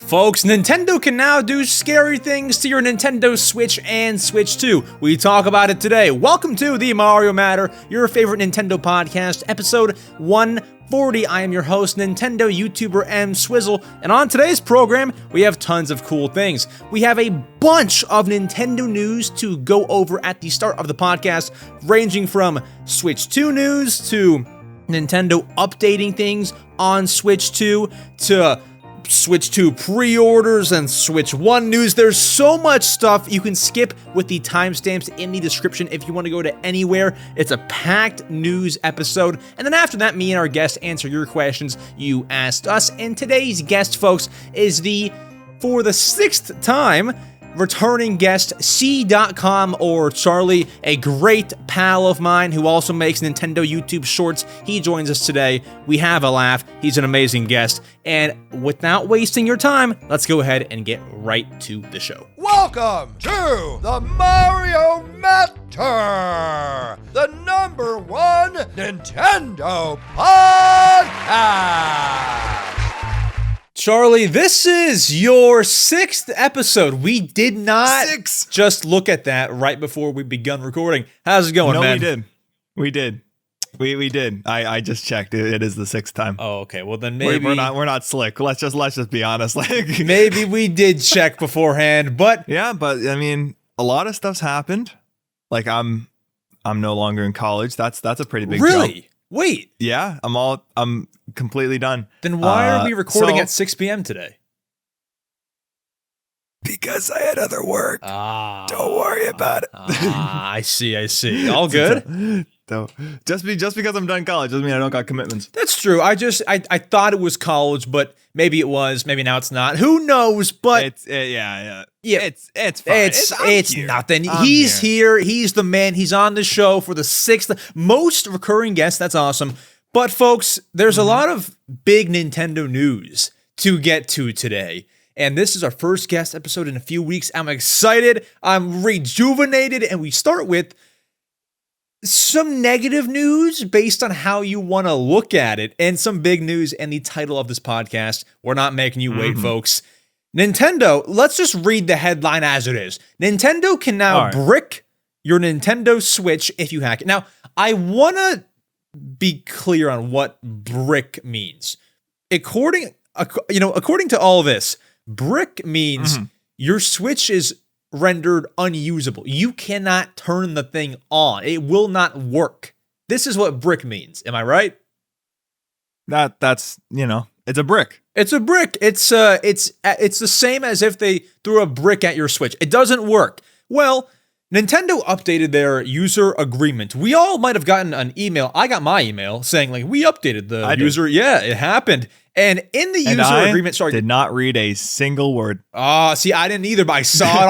Folks, Nintendo can now do scary things to your Nintendo Switch and Switch 2. We talk about it today. Welcome to the Mario Matter, your favorite Nintendo podcast, episode 140. I am your host, Nintendo YouTuber EmSwizzle, and on today's program, we have tons of cool things. We have a bunch of Nintendo news to go over at the start of the podcast, ranging from Switch 2 news to Nintendo updating things on Switch 2 to Switch 2 pre-orders and Switch 1 news. There's so much stuff you can skip with the timestamps in the description if you want to go to anywhere. It's a packed news episode. And then after that, me and our guest answer your questions you asked us. And today's guest, folks, is for the 6th time, returning guest cdotkom, or Charlie, a great pal of mine who also makes Nintendo YouTube shorts. He joins us today. We have a laugh. He's an amazing guest. And without wasting your time, let's go ahead and get right to the show. Welcome to the Mario Matter, the #1 Nintendo podcast. Charlie, this is your 6th episode. We did not just look at that right before we begun recording. How's it going, man? We did. We did. I just checked. It is the 6th time. Oh, okay. Well, then maybe we're not slick. Let's just be honest. Like maybe we did check beforehand, but yeah, but I mean, a lot of stuff's happened. Like I'm no longer in college. That's a pretty big really jump. Wait. Yeah, I'm completely done. Then why are we recording at 6 p.m. today? Because I had other work. Don't worry about it. I see. All good? Just because I'm done college doesn't mean I don't got commitments. That's true. I thought it was college, but maybe it was. Maybe now it's not. Who knows? But it's yeah. It's fine. It's nothing. He's here. He's the man. He's on the show for the 6th most recurring guest. That's awesome. But folks, there's a lot of big Nintendo news to get to today. And this is our first guest episode in a few weeks. I'm excited. I'm rejuvenated. And we start with some negative news based on how you want to look at it, and some big news and the title of this podcast. We're not making you wait, folks. Nintendo, let's just read the headline as it is. Nintendo can now brick your Nintendo Switch if you hack it. Now, I want to be clear on what brick means. According to all this, brick means your Switch is rendered unusable. You cannot turn the thing on. It will not work. This is what brick means. Am I right? That's it's a brick. It's a brick. It's the same as if they threw a brick at your Switch. It doesn't work. Well, Nintendo updated their user agreement. We all might have gotten an email. I got my email saying like we updated the user. Yeah, it happened. And in the user agreement, did not read a single word. See, I didn't either, but I saw it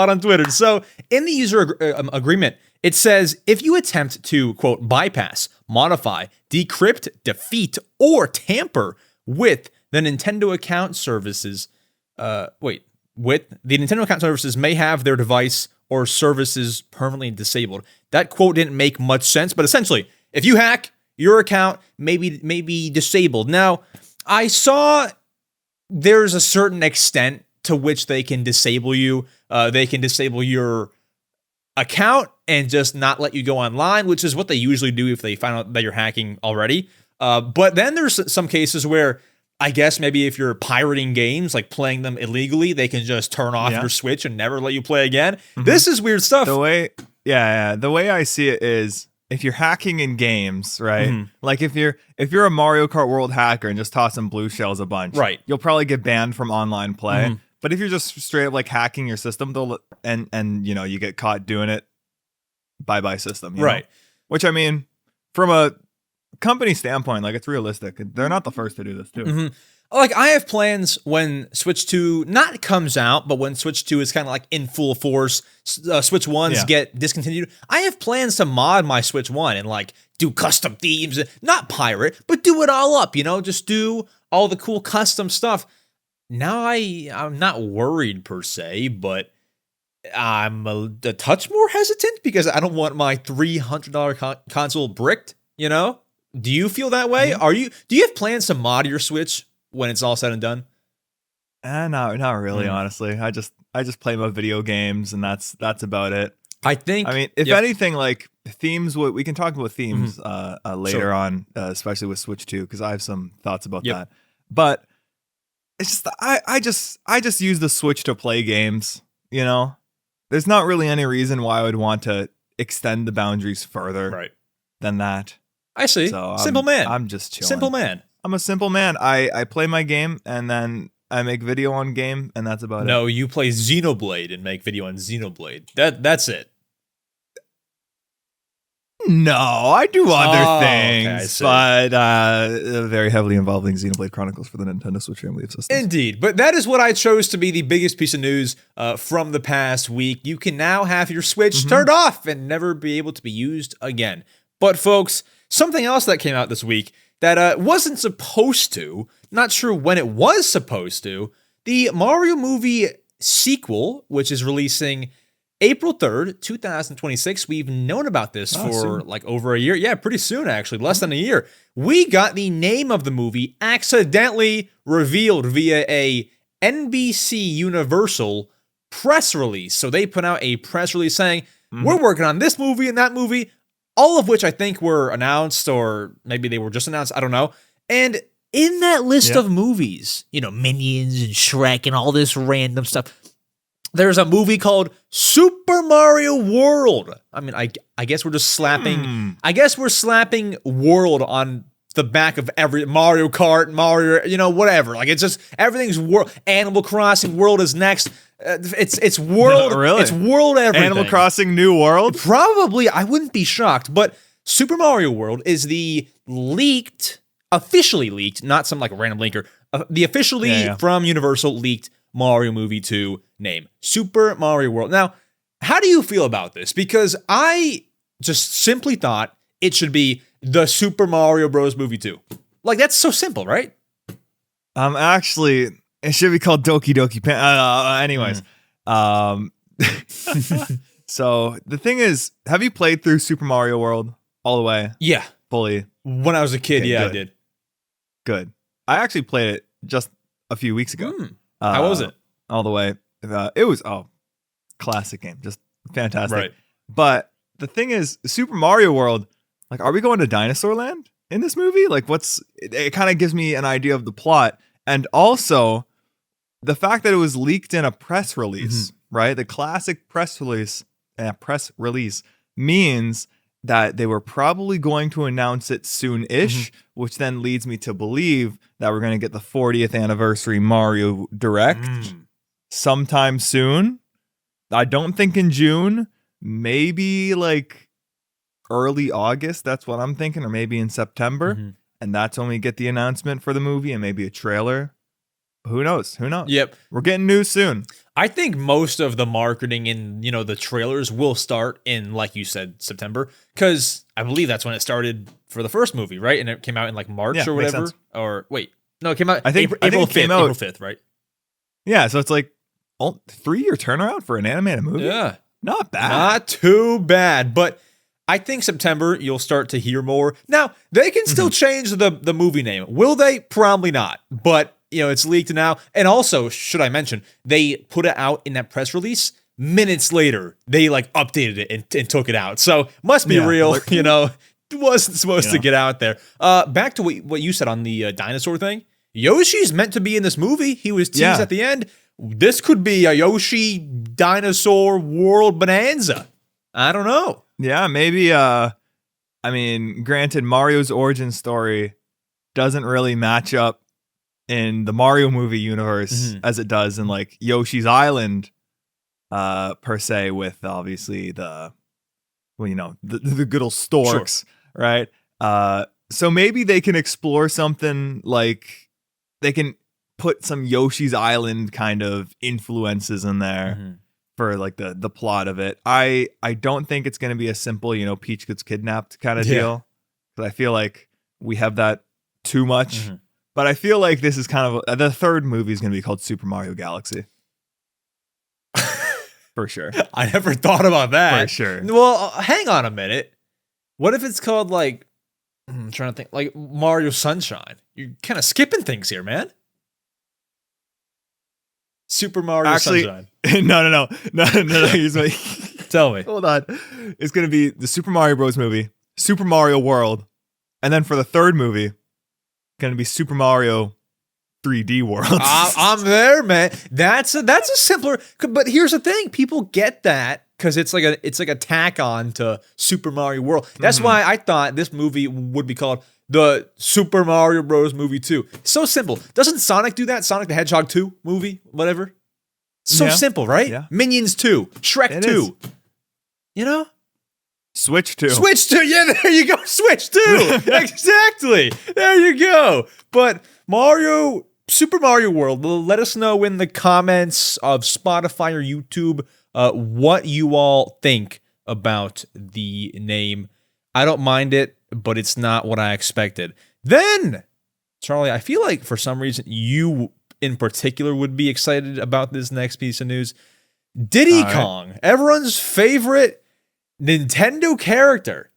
on Twitter. So in the user agreement, it says, if you attempt to, quote, bypass, modify, decrypt, defeat, or tamper with the Nintendo account services, with the Nintendo account services may have their device or services permanently disabled. That quote didn't make much sense, but essentially, if you hack, your account may be disabled. Now, I saw there's a certain extent to which they can disable you. They can disable your account and just not let you go online, which is what they usually do if they find out that you're hacking already. But then there's some cases where I guess maybe if you're pirating games, like playing them illegally, they can just turn off your Switch and never let you play again. This is weird stuff. The way I see it is, if you're hacking in games, right? Like if you're a Mario Kart World hacker and just tossing blue shells a bunch, right, you'll probably get banned from online play. But if you're just straight up like hacking your system, and you get caught doing it, bye system, right? Know? Which I mean, from a company standpoint, like it's realistic. They're not the first to do this too. Like I have plans when Switch 2 not comes out, but when Switch 2 is kind of like in full force, Switch 1s get discontinued. I have plans to mod my Switch 1 and like do custom themes, not pirate, but do it all up, just do all the cool custom stuff. Now I'm not worried per se, but I'm a touch more hesitant because I don't want my $300 console bricked, Do you feel that way? Do you have plans to mod your Switch when it's all said and done? Not really, honestly. I just play my video games, and that's about it. I think. I mean, if anything, like themes, we can talk about themes later on, especially with Switch 2, because I have some thoughts about that. But it's just I just use the Switch to play games. You know, there's not really any reason why I would want to extend the boundaries further than that. I see. So simple man. I'm just chilling. Simple man. I'm a simple man. I play my game and then I make video on game, and that's about it. No, you play Xenoblade and make video on Xenoblade. That's it. No, I do other things, okay, but very heavily involving Xenoblade Chronicles for the Nintendo Switch family of systems. Indeed, but that is what I chose to be the biggest piece of news from the past week. You can now have your Switch turned off and never be able to be used again. But folks, something else that came out this week that wasn't supposed to, not sure when it was supposed to, the Mario movie sequel, which is releasing April 3rd, 2026. We've known about this for soon. like over a year. Yeah, pretty soon, actually. Less than a year. We got the name of the movie accidentally revealed via a NBC Universal press release. So they put out a press release saying, we're working on this movie and that movie, all of which I think were announced, or maybe they were just announced. I don't know. And in that list of movies, you know, Minions and Shrek and all this random stuff, there's a movie called Super Mario World. I mean, I guess we're just slapping. I guess we're slapping World on the back of every Mario Kart, Mario, you know, whatever. Like it's just everything's World. Animal Crossing World is next. It's World. No, really? It's World everything. Animal Crossing New World? Probably. I wouldn't be shocked. But Super Mario World is the officially leaked, not some like random leaker. The officially from Universal leaked Mario Movie 2 name, Super Mario World. Now, how do you feel about this? Because I just simply thought it should be the Super Mario Bros. Movie 2. Like, that's so simple, right? Actually, it should be called Doki Doki anyways. So, the thing is, have you played through Super Mario World all the way? Yeah. Fully? When I was a kid, Okay, I good. did. Good. I actually played it just a few weeks ago. How was it? All the way. It was classic game, just fantastic. Right. But the thing is, Super Mario World, like, are we going to Dinosaur Land in this movie? Like, it kind of gives me an idea of the plot, and also the fact that it was leaked in a press release, right? The classic press release means that they were probably going to announce it soon-ish, which then leads me to believe that we're going to get the 40th anniversary Mario Direct sometime soon. I don't think in June, maybe like early August. That's what I'm thinking, or maybe in September. And that's when we get the announcement for the movie and maybe a trailer. Who knows? Yep. We're getting news soon. I think most of the marketing and, you know, the trailers will start in, like you said, September, because I believe that's when it started for the first movie, right? And it came out in like March or whatever. Or wait, no, it came out. I think April it came 5th. out, April 5th, right? Yeah, so it's like 3-year turnaround for an animated movie. Yeah, not bad. Not too bad, but I think September you'll start to hear more. Now they can still change the movie name. Will they? Probably not. But you know, it's leaked now. And also, should I mention, they put it out in that press release. Minutes later, they like updated it and took it out. So must be real, you know. It wasn't supposed to get out there. Back to what you said on the dinosaur thing. Yoshi's meant to be in this movie. He was teased at the end. This could be a Yoshi dinosaur world bonanza. I don't know. Yeah, maybe. I mean, granted, Mario's origin story doesn't really match up in the Mario movie universe as it does in like Yoshi's Island, per se, with obviously the good old storks, right? So maybe they can explore something like they can put some Yoshi's Island kind of influences in there for like the plot of it. I don't think it's going to be a simple, you know, Peach gets kidnapped kind of deal. Because I feel like we have that too much. But I feel like this is kind of the third movie is going to be called Super Mario Galaxy. For sure. I never thought about that. For sure. Well, hang on a minute. What if it's called like, I'm trying to think, like Mario Sunshine? You're kind of skipping things here, man. Super Mario Actually, Sunshine? no. Here's my Tell me. hold on. It's gonna be the Super Mario Bros. Movie, Super Mario World, and then for the third movie, gonna be Super Mario 3D World. I'm there, man. That's a simpler. But here's the thing: people get that because it's like a tack on to Super Mario World. That's why I thought this movie would be called the Super Mario Bros. Movie 2. So simple. Doesn't Sonic do that? Sonic the Hedgehog 2 movie, whatever. So simple, right? Yeah. Minions 2, Shrek It 2. is. You know? Switch 2. Switch 2. Yeah, there you go. Switch 2. Exactly. There you go. But Super Mario World, let us know in the comments of Spotify or YouTube what you all think about the name. I don't mind it, but it's not what I expected. Then, Charlie, I feel like for some reason you in particular would be excited about this next piece of news. Diddy Kong, everyone's favorite Nintendo character,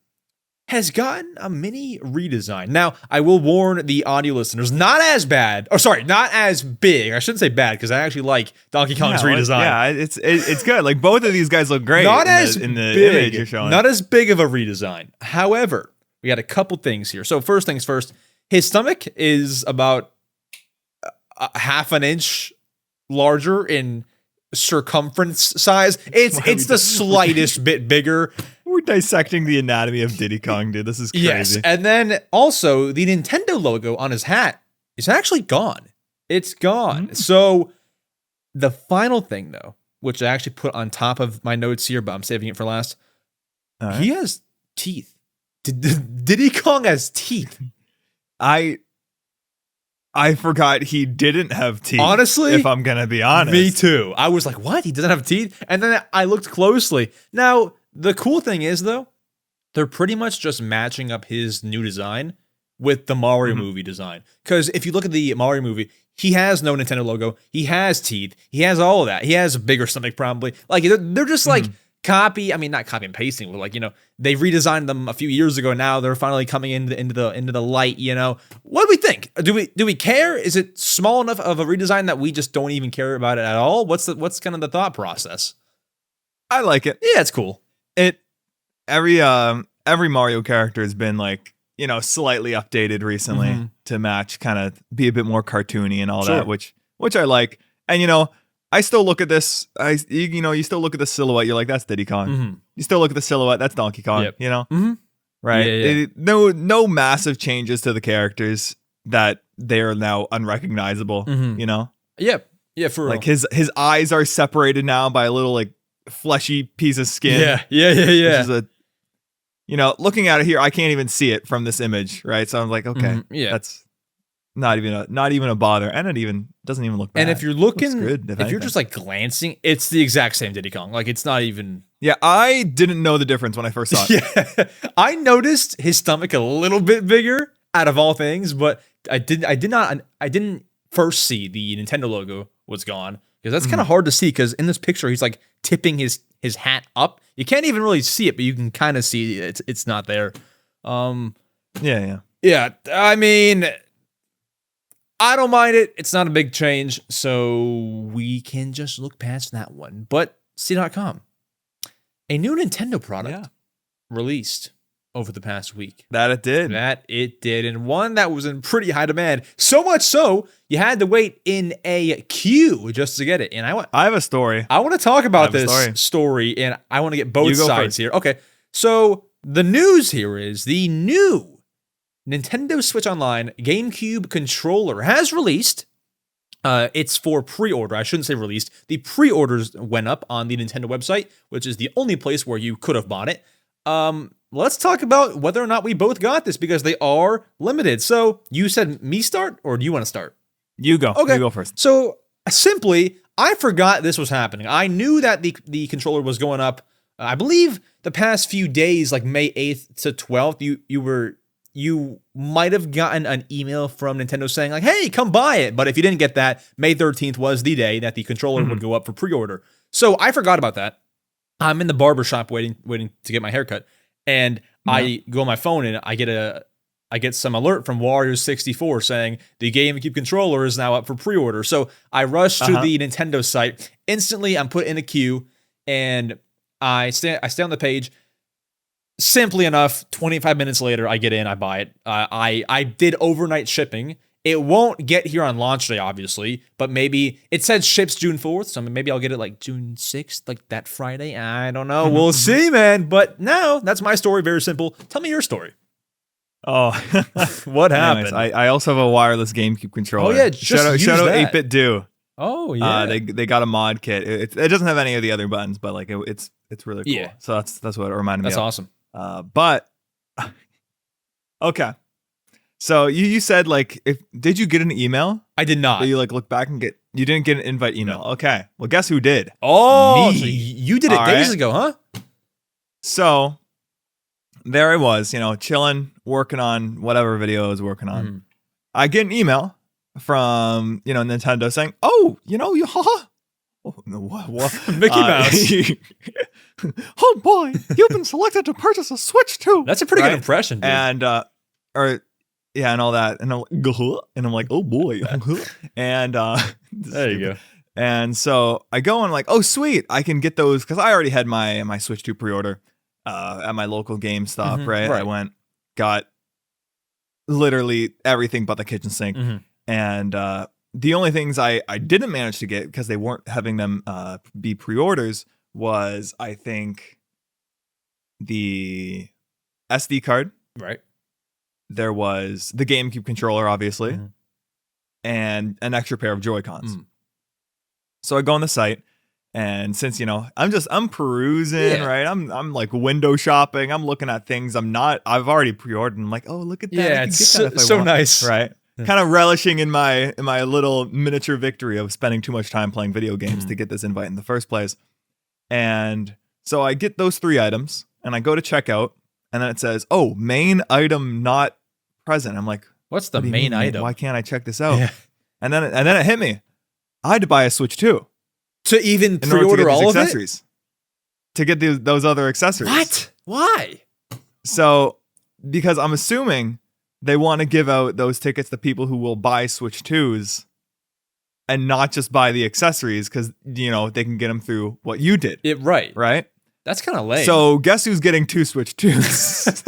has gotten a mini redesign. Now, I will warn the audio listeners, not as big. I shouldn't say bad because I actually like Donkey Kong's redesign. Yeah, it's good. Like both of these guys look great. In the image you're showing. Not as big of a redesign. However, we got a couple things here. So first things first, his stomach is about a half an inch larger in circumference size. It's the slightest bit bigger. We're dissecting the anatomy of Diddy Kong, dude. This is crazy. Yes, and then also the Nintendo logo on his hat is actually gone. It's gone. So the final thing, though, which I actually put on top of my notes here, but I'm saving it for last. He has teeth. Diddy Kong has teeth. I forgot he didn't have teeth. Honestly, if I'm gonna be honest, me too. I was like, "What? He doesn't have teeth?" And then I looked closely. Now, the cool thing is, though, they're pretty much just matching up his new design with the Mario movie design. Because if you look at the Mario movie, he has no Nintendo logo. He has teeth. He has all of that. He has a bigger stomach, probably. Like they're just like not copy and pasting, but like, you know, they redesigned them a few years ago. Now they're finally coming into the light. You know, what do we think? Do we care? Is it small enough of a redesign that we just don't even care about it at all? What's kind of the thought process? I like it. Yeah, it's cool. Every Mario character has been like, you know, slightly updated recently to match, kind of be a bit more cartoony and all that, which I like. And you know, I still look at this. You still look at the silhouette. You're like, that's Diddy Kong. You still look at the silhouette. That's Donkey Kong. Yep. You know, right? Yeah. No massive changes to the characters that they are now unrecognizable. You know. Yeah, for real. Like his eyes are separated now by a little like fleshy piece of skin. Yeah. Which is looking at it here, I can't even see it from this image, right? So I'm like, okay, that's not even a bother, and it doesn't even look bad. And if you're looking, good, if you're just like glancing, it's the exact same Diddy Kong. Like it's not even. Yeah, I didn't know the difference when I first saw it. Yeah, I noticed his stomach a little bit bigger out of all things, but I didn't first see the Nintendo logo was gone because that's kind of hard to see. Because in this picture, he's like tipping his hat up. You can't even really see it, but you can kind of see it's not there. Yeah. I mean, I don't mind it. It's not a big change, so we can just look past that one. But cdotkom, a new Nintendo product released over the past week. That it did. And one that was in pretty high demand. So much so, you had to wait in a queue just to get it. And I have a story. I want to talk about this story, and I want to get both sides here. Okay, so the news here is the new Nintendo Switch Online GameCube controller has released. It's for pre-order. I shouldn't say released. The pre-orders went up on the Nintendo website, which is the only place where you could have bought it. Let's talk about whether or not we both got this because they are limited. So you said me start, or do you want to start? You go. Okay. You go first. So simply, I forgot this was happening. I knew that the controller was going up. I believe the past few days, like May 8th to 12th, you might have gotten an email from Nintendo saying like, hey, come buy it. But if you didn't get that, May 13th was the day that the controller would go up for pre-order. So I forgot about that. I'm in the barber shop waiting to get my haircut. And I go on my phone and I get a I get some alert from Warriors64 saying the GameCube controller is now up for pre-order. So I rush to the Nintendo site. Instantly, I'm put in a queue, and I stay on the page. Simply enough, 25 minutes later, I get in, I buy it. I did overnight shipping. It won't get here on launch day, obviously, but maybe it said ships June 4th, so maybe I'll get it like June 6th, like that Friday. I don't know. We'll see, man. But no, that's my story. Very simple. Tell me your story. Oh, what happened? Anyways, I also have a wireless GameCube controller. Oh yeah, shout out 8-Bit Do. Oh yeah, they got a mod kit. It doesn't have any of the other buttons, but like it's really cool. Yeah. So that's what it reminded me of. That's awesome. But okay. So you said like, did you get an email? I did not. That you like look back and you didn't get an invite email. No. Okay. Well, guess who did? Oh, me. So you did it days ago, huh? So there I was, chilling, working on whatever video I was working on. I get an email from Nintendo saying, "Oh, what? Mickey Mouse." Oh boy, you've been selected to purchase a Switch 2. That's a pretty good impression, dude. And and all that, and I'm like, oh boy, and there you go. And so I go and like, oh sweet, I can get those because I already had my Switch 2 pre-order at my local GameStop, right? I went, got literally everything but the kitchen sink, and the only things I didn't manage to get because they weren't having them be pre-orders was I think the SD card, right? There was the GameCube controller, obviously, and an extra pair of Joy-Cons. So I go on the site, and since I'm perusing, right? I'm like window shopping. I'm looking at things. I've already pre-ordered. And I'm like, oh, look at that. Yeah, it's so nice, right? Kind of relishing in my little miniature victory of spending too much time playing video games to get this invite in the first place. And so I get those 3 items, and I go to checkout, and then it says, "Oh, main item not present." I'm like, "What's the main item? Why can't I check this out?" Yeah. And then it hit me. I had to buy a Switch 2 to even pre-order all of accessories. To get those other accessories. What? Why? So, because I'm assuming they want to give out those tickets to people who will buy Switch 2s and not just buy the accessories because, they can get them through what you did. Right? That's kind of lame. So guess who's getting 2 Switch 2s?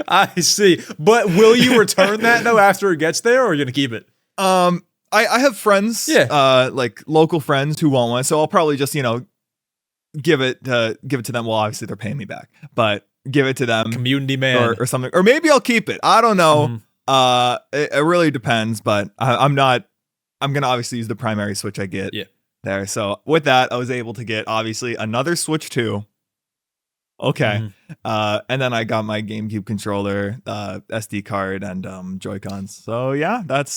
I see. But will you return that, though, after it gets there, or are you going to keep it? I have friends, like local friends who want one. So I'll probably just, give it to them. Well, obviously they're paying me back, but give it to them. Community man. Or something. Or maybe I'll keep it. I don't know. It really depends, but I'm going to obviously use the primary Switch I get there. So with that, I was able to get obviously another Switch 2. Okay. And then I got my GameCube controller, SD card, and Joy-Cons. So yeah, that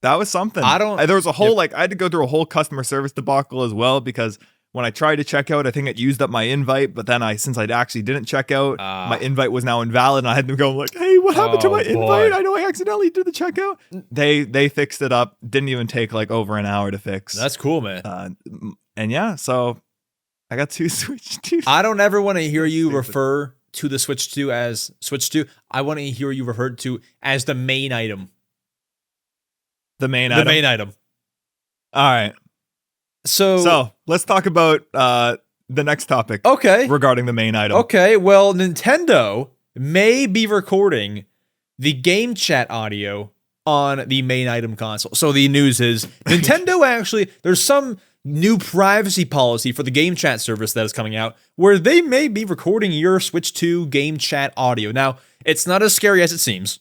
was something. There was a whole I had to go through a whole customer service debacle as well because when I tried to check out, I think it used up my invite, but then since I actually didn't check out, my invite was now invalid, and I had to go like, "Hey, what happened to my invite? I know I accidentally did the checkout." They fixed it up. Didn't even take like over an hour to fix. That's cool, man. And yeah, so I got 2 Switch 2. I don't ever want to hear you refer to the Switch 2 as Switch 2. I want to hear you referred to as the main item. The main item. All right. So let's talk about the next topic. Okay. Regarding the main item. Okay. Well, Nintendo may be recording the GameChat audio on the main item console. So the news is Nintendo actually, there's some new privacy policy for the GameChat service that is coming out where they may be recording your Switch 2 GameChat audio. Now, it's not as scary as it seems.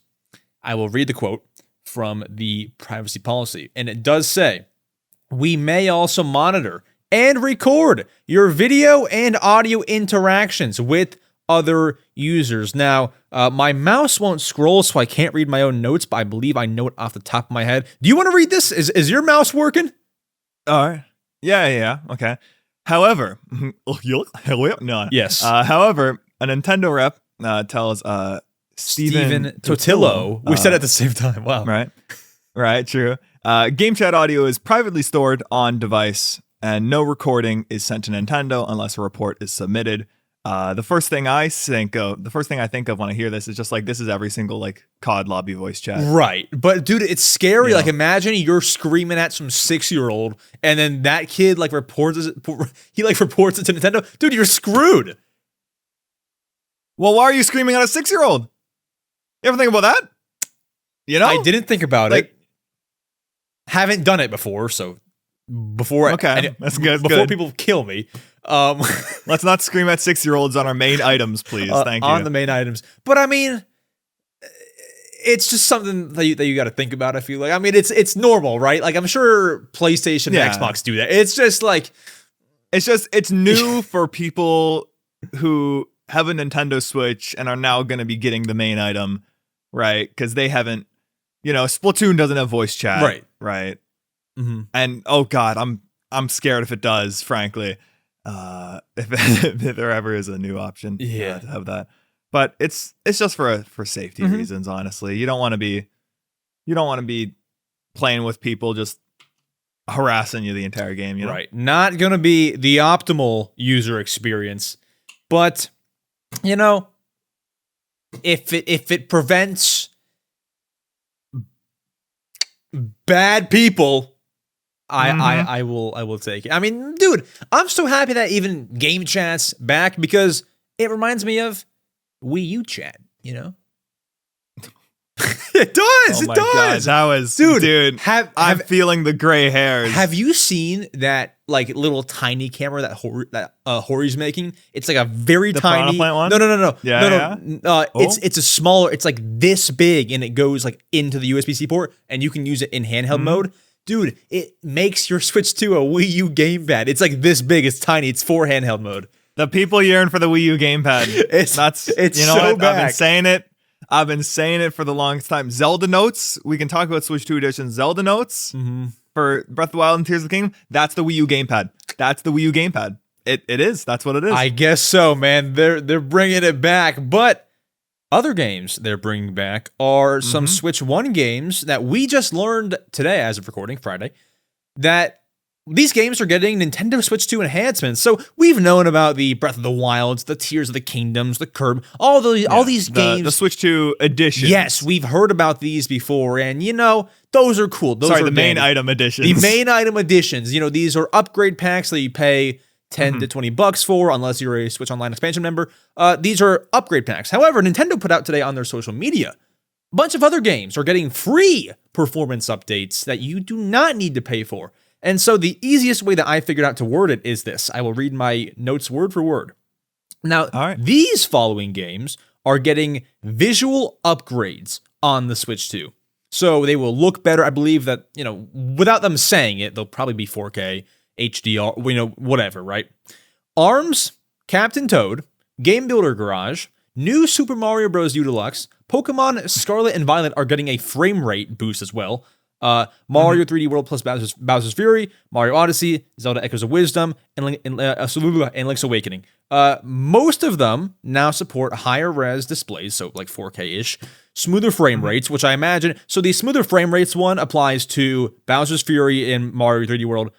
I will read the quote from the privacy policy. And it does say, "We may also monitor and record your video and audio interactions with other users." Now, my mouse won't scroll, so I can't read my own notes, but I believe I know it off the top of my head. Do you want to read this? Is your mouse working? All right. Yeah. Okay. However, no. Yes. However, a Nintendo rep tells Steven Totillo. We said it at the same time. Wow. Right. True. GameChat audio is privately stored on device, and no recording is sent to Nintendo unless a report is submitted. The first thing I think of when I hear this is just like, this is every single like COD lobby voice chat. Right. But dude, it's scary. You Like know? imagine you're screaming at some 6-year-old and then that kid like reports it to Nintendo. Dude, you're screwed. Well, why are you screaming at a 6-year-old? You ever think about that? You know? I didn't think about Like- it. Haven't done it before, so before That's good. before people kill me. Let's not scream at 6-year-olds on our main items, please. Thank you. On the main items. But I mean, it's just something that you got to think about, I feel like. I mean, it's normal, right? Like I'm sure PlayStation and Xbox do that. It's just like it's new for people who have a Nintendo Switch and are now going to be getting the main item, right? Because they haven't, Splatoon doesn't have voice chat, right? Mm-hmm. And oh god, I'm scared if it does, frankly. If there ever is a new option, to have that. But it's just for safety reasons, honestly. You don't want to be playing with people just harassing you the entire game, you know? Right. Not going to be the optimal user experience, but if it prevents bad people, I will take it. I mean, dude, I'm so happy that even GameChat's back because it reminds me of Wii U chat, It does. Oh my God, that was, dude. I'm feeling the gray hairs. Have you seen that like little tiny camera that Hori's making? It's like a very tiny. Piranha Plant one? No. Yeah. It's a smaller. It's like this big, and it goes like into the USB-C port, and you can use it in handheld mode. Dude, it makes your Switch 2 a Wii U gamepad. It's like this big. It's tiny. It's for handheld mode. The people yearn for the Wii U gamepad. It's so back. I've been saying it for the longest time. Zelda Notes. We can talk about Switch 2 edition. Zelda Notes for Breath of the Wild and Tears of the Kingdom. That's the Wii U gamepad. That's the Wii U gamepad. It is. That's what it is. I guess so, man. They're bringing it back, but other games they're bringing back are some Switch 1 games that we just learned today, as of recording Friday, that these games are getting Nintendo Switch 2 enhancements. So we've known about the Breath of the Wilds, the Tears of the Kingdoms, the Curb, all these games. The Switch 2 edition. Yes, we've heard about these before, and those are cool. Those are the main item editions. The main item editions. These are upgrade packs that you pay $10 to $20 for, unless you're a Switch Online expansion member. These are upgrade packs. However, Nintendo put out today on their social media, a bunch of other games are getting free performance updates that you do not need to pay for. And so the easiest way that I figured out to word it is this. I will read my notes word for word. Now, these following games are getting visual upgrades on the Switch 2. So they will look better. I believe that, without them saying it, they'll probably be 4K, HDR, whatever, right? ARMS, Captain Toad, Game Builder Garage, new Super Mario Bros. U Deluxe, Pokemon Scarlet and Violet are getting a frame rate boost as well. Mario 3D World plus Bowser's Fury, Mario Odyssey, Zelda Echoes of Wisdom, and Link's Awakening. Most of them now support higher res displays, so like 4K-ish, smoother frame rates, which I imagine. So the smoother frame rates one applies to Bowser's Fury in Mario 3D World.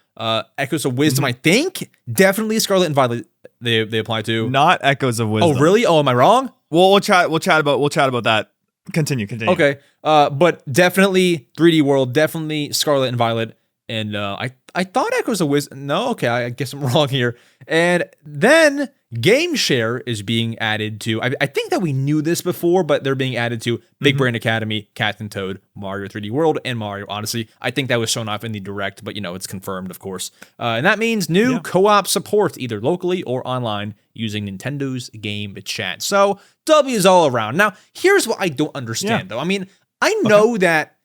Echoes of Wisdom, I think, definitely Scarlet and Violet they apply to. Not Echoes of Wisdom. Oh, really? Oh, am I wrong? Well, we'll chat about that. Continue. Okay. But definitely 3D World, definitely Scarlet and Violet, and I thought Echoes of Wisdom. No, okay, I guess I'm wrong here. And then Game Share is being added to. I think that we knew this before, but they're being added to Big Brain Academy, Captain Toad, Mario 3D World, and Mario Odyssey. I think that was shown off in the direct, but it's confirmed, of course. And that means new co-op support, either locally or online, using Nintendo's Game Chat. So W's all around. Now, here's what I don't understand, though. I mean, I know that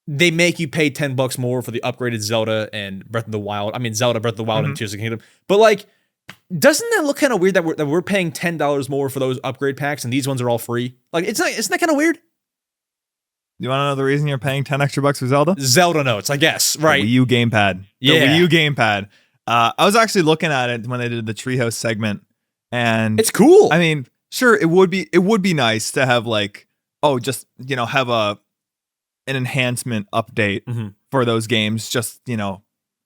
they make you pay $10 more for the upgraded Zelda and Breath of the Wild. I mean, Zelda, Breath of the Wild, and Tears of the Kingdom. But like, doesn't that look kind of weird that we're paying $10 more for those upgrade packs and these ones are all free? Like, isn't that kind of weird? You want to know the reason you're paying $10 extra for Zelda? Zelda notes, I guess, right? The Wii U gamepad. Yeah. The Wii U gamepad. I was actually looking at it when they did the Treehouse segment, and it's cool. I mean, sure, it would be nice to have like, have an enhancement update for those games, just,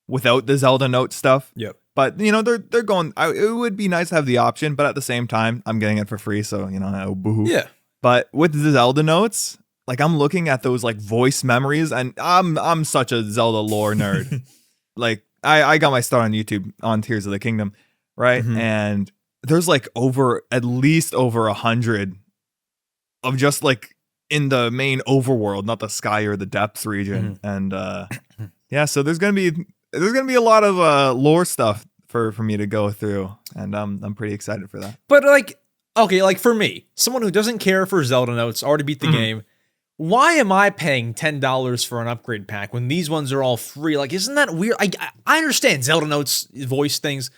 without the Zelda note stuff. Yep. But they're going. It would be nice to have the option, but at the same time, I'm getting it for free, so oh, boo-hoo. Yeah. But with the Zelda notes, like I'm looking at those like voice memories, and I'm such a Zelda lore nerd. Like I got my start on YouTube on Tears of the Kingdom, right? And there's like at least over 100 of just like in the main overworld, not the sky or the depths region, and yeah, so there's gonna be a lot of lore stuff for me to go through, and I'm pretty excited for that. But like, okay, like for me, someone who doesn't care for Zelda notes, already beat the game, why am I paying $10 for an upgrade pack when these ones are all free? Like, isn't that weird? I understand Zelda notes, voice things,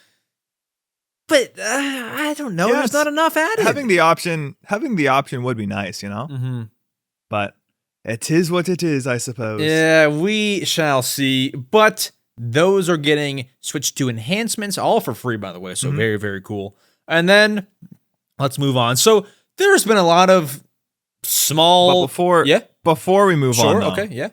but I don't know. There's not enough added. Having the option would be nice, But it is what it is, I suppose. Yeah, we shall see. But those are getting switched to enhancements, all for free, by the way. So very, very cool. And then let's move on. So there's been a lot of small. But before we move on, though, okay, yeah.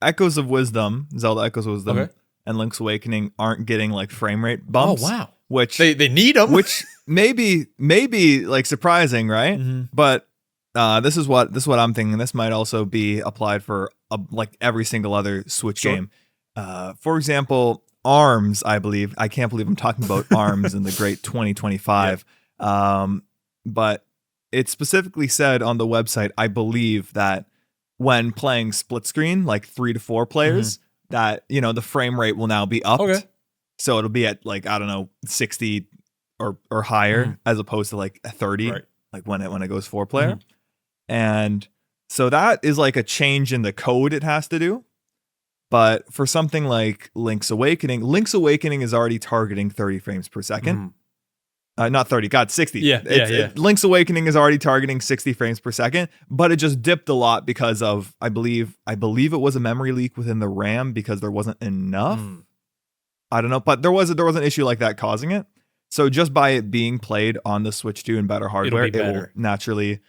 Echoes of Wisdom, Zelda Echoes of Wisdom, and Link's Awakening aren't getting like frame rate bumps. Oh wow, which they need them. Which maybe like surprising, right? But this is what I'm thinking. This might also be applied for like every single other Switch game. For example, ARMS, I believe. I can't believe I'm talking about ARMS in the great 2025. But it specifically said on the website, I believe, that when playing split screen, like 3 to 4 players, that the frame rate will now be upped. Okay. So it'll be at like, I don't know, 60 or higher, as opposed to like 30, like when it goes 4 player. And so that is like a change in the code it has to do. But for something like Link's Awakening is already targeting 30 frames per second. Not 30, 60. Yeah. Link's Awakening is already targeting 60 frames per second, but it just dipped a lot because of, I believe it was a memory leak within the RAM because there wasn't enough. I don't know, but there was an issue like that causing it. So just by it being played on the Switch 2 and better hardware, it will naturally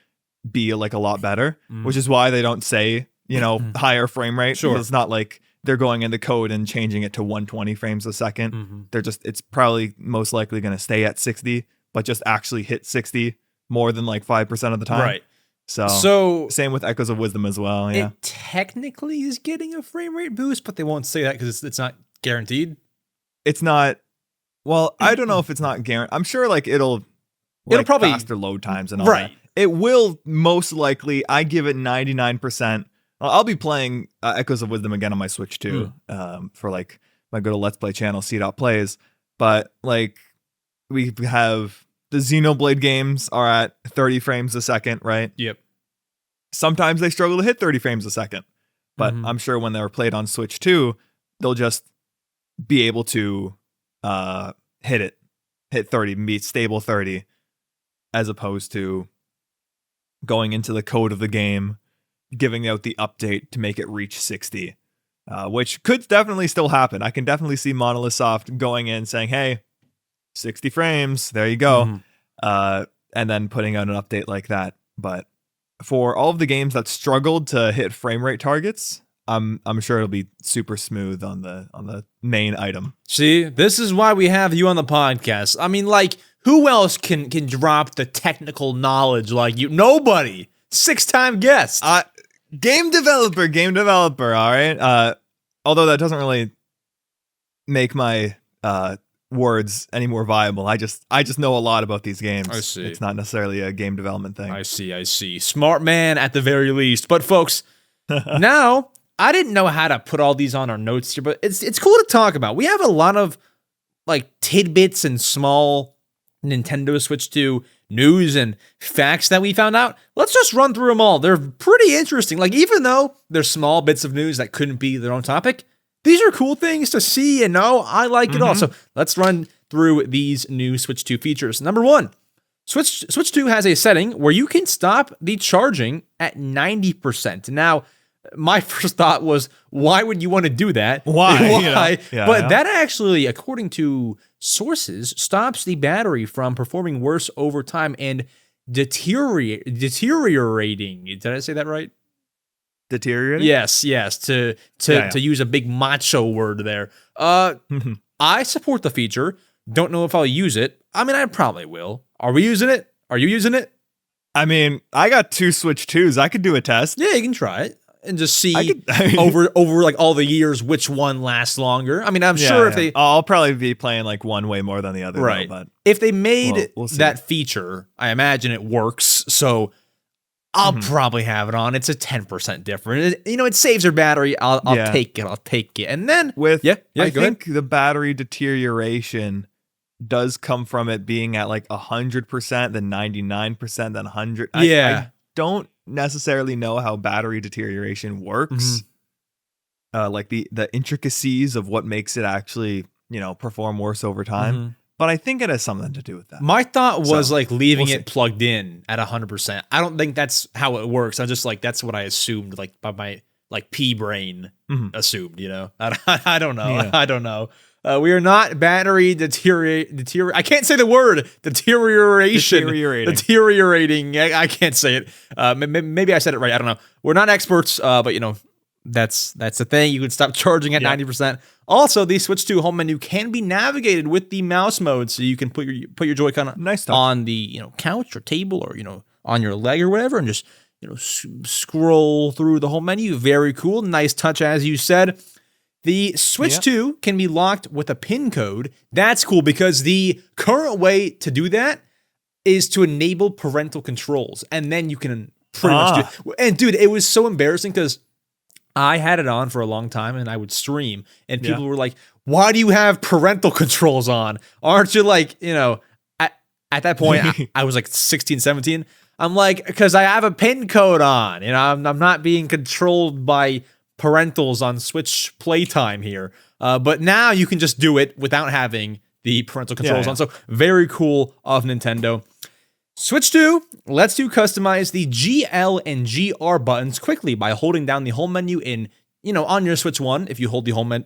be like a lot better, which is why they don't say, higher frame rate. Sure. It's not like they're going into code and changing it to 120 frames a second. It's probably most likely going to stay at 60, but just actually hit 60 more than like 5% of the time. Right. So same with Echoes of Wisdom as well. Yeah. It technically is getting a frame rate boost, but they won't say that because it's not guaranteed. It's not. Well, I don't know if it's not guaranteed. I'm sure like it'll probably faster load times and all that. It will most likely. I give it 99%. I'll be playing Echoes of Wisdom again on my Switch too, for like my good old Let's Play channel, cdotplays. But like we have the Xenoblade games are at 30 frames a second, right? Yep. Sometimes they struggle to hit 30 frames a second, but I'm sure when they're played on Switch 2, they'll just be able to hit 30, be stable 30, as opposed to going into the code of the game, giving out the update to make it reach 60, which could definitely still happen. I can definitely see Monolith Soft going in saying, hey, 60 frames, there you go, and then putting out an update like that. But for all of the games that struggled to hit frame rate targets, I'm sure it'll be super smooth on the main item. See, this is why we have you on the podcast. I mean, like, who else can drop the technical knowledge like you? Nobody. 6-time guest. Game developer, all right? Although that doesn't really make my words any more viable. I just know a lot about these games. I see. It's not necessarily a game development thing. I see. Smart man at the very least. But folks, now, I didn't know how to put all these on our notes here, but it's cool to talk about. We have a lot of like tidbits and small Nintendo Switch 2 news and facts that we found out. Let's just run through them all. They're pretty interesting. Like, even though they're small bits of news that couldn't be their own topic, these are cool things to see and know. I like it all. So let's run through these new Switch 2 features. Number 1, Switch 2 has a setting where you can stop the charging at 90%. Now, my first thought was, why would you want to do that? Why? But that actually, according to sources, stops the battery from performing worse over time and deteriorating. Did I say that right? Deteriorating? Yes. To use a big macho word there. I support the feature. Don't know if I'll use it. I mean, I probably will. Are we using it? Are you using it? I mean, I got 2 Switch 2s. I could do a test. Yeah, you can try it and just see over like all the years which one lasts longer. I mean, I'm sure if they... I'll probably be playing like one way more than the other. Right. Though, but if they made we'll see. that feature, I imagine it works. So I'll probably have it on. It's a 10% different. It saves your battery. I'll take it. I'll take it. And then I think the battery deterioration does come from it being at like 100%, then 99%, then 100. I don't necessarily know how battery deterioration works. Like the intricacies of what makes it actually, perform worse over time. But I think it has something to do with that. My thought was like leaving it plugged in at 100%. I don't think that's how it works. I'm just like, that's what I assumed, like by my like pea brain assumed, I don't know. Yeah. I don't know. We are not battery deteriorate. I can't say the word deterioration. Deteriorating. I can't say it. Maybe I said it right. I don't know. We're not experts, but that's the thing. You can stop charging at 90%. Also, the Switch 2 home menu can be navigated with the mouse mode, so you can put your Joy-Con on the couch or table or on your leg or whatever, and just scroll through the whole menu. Very cool. Nice touch, as you said. The Switch 2 can be locked with a PIN code. That's cool because the current way to do that is to enable parental controls, and then you can pretty much do it. And dude, it was so embarrassing because I had it on for a long time and I would stream, and people were like, "Why do you have parental controls on? Aren't you like, at that point, I was like 16, 17. I'm like, because I have a PIN code on. I'm not being controlled by parentals on Switch playtime here. But now you can just do it without having the parental controls on. So very cool of Nintendo. Switch 2 lets you customize the GL and GR buttons quickly by holding down the home menu on your Switch 1. If you hold the home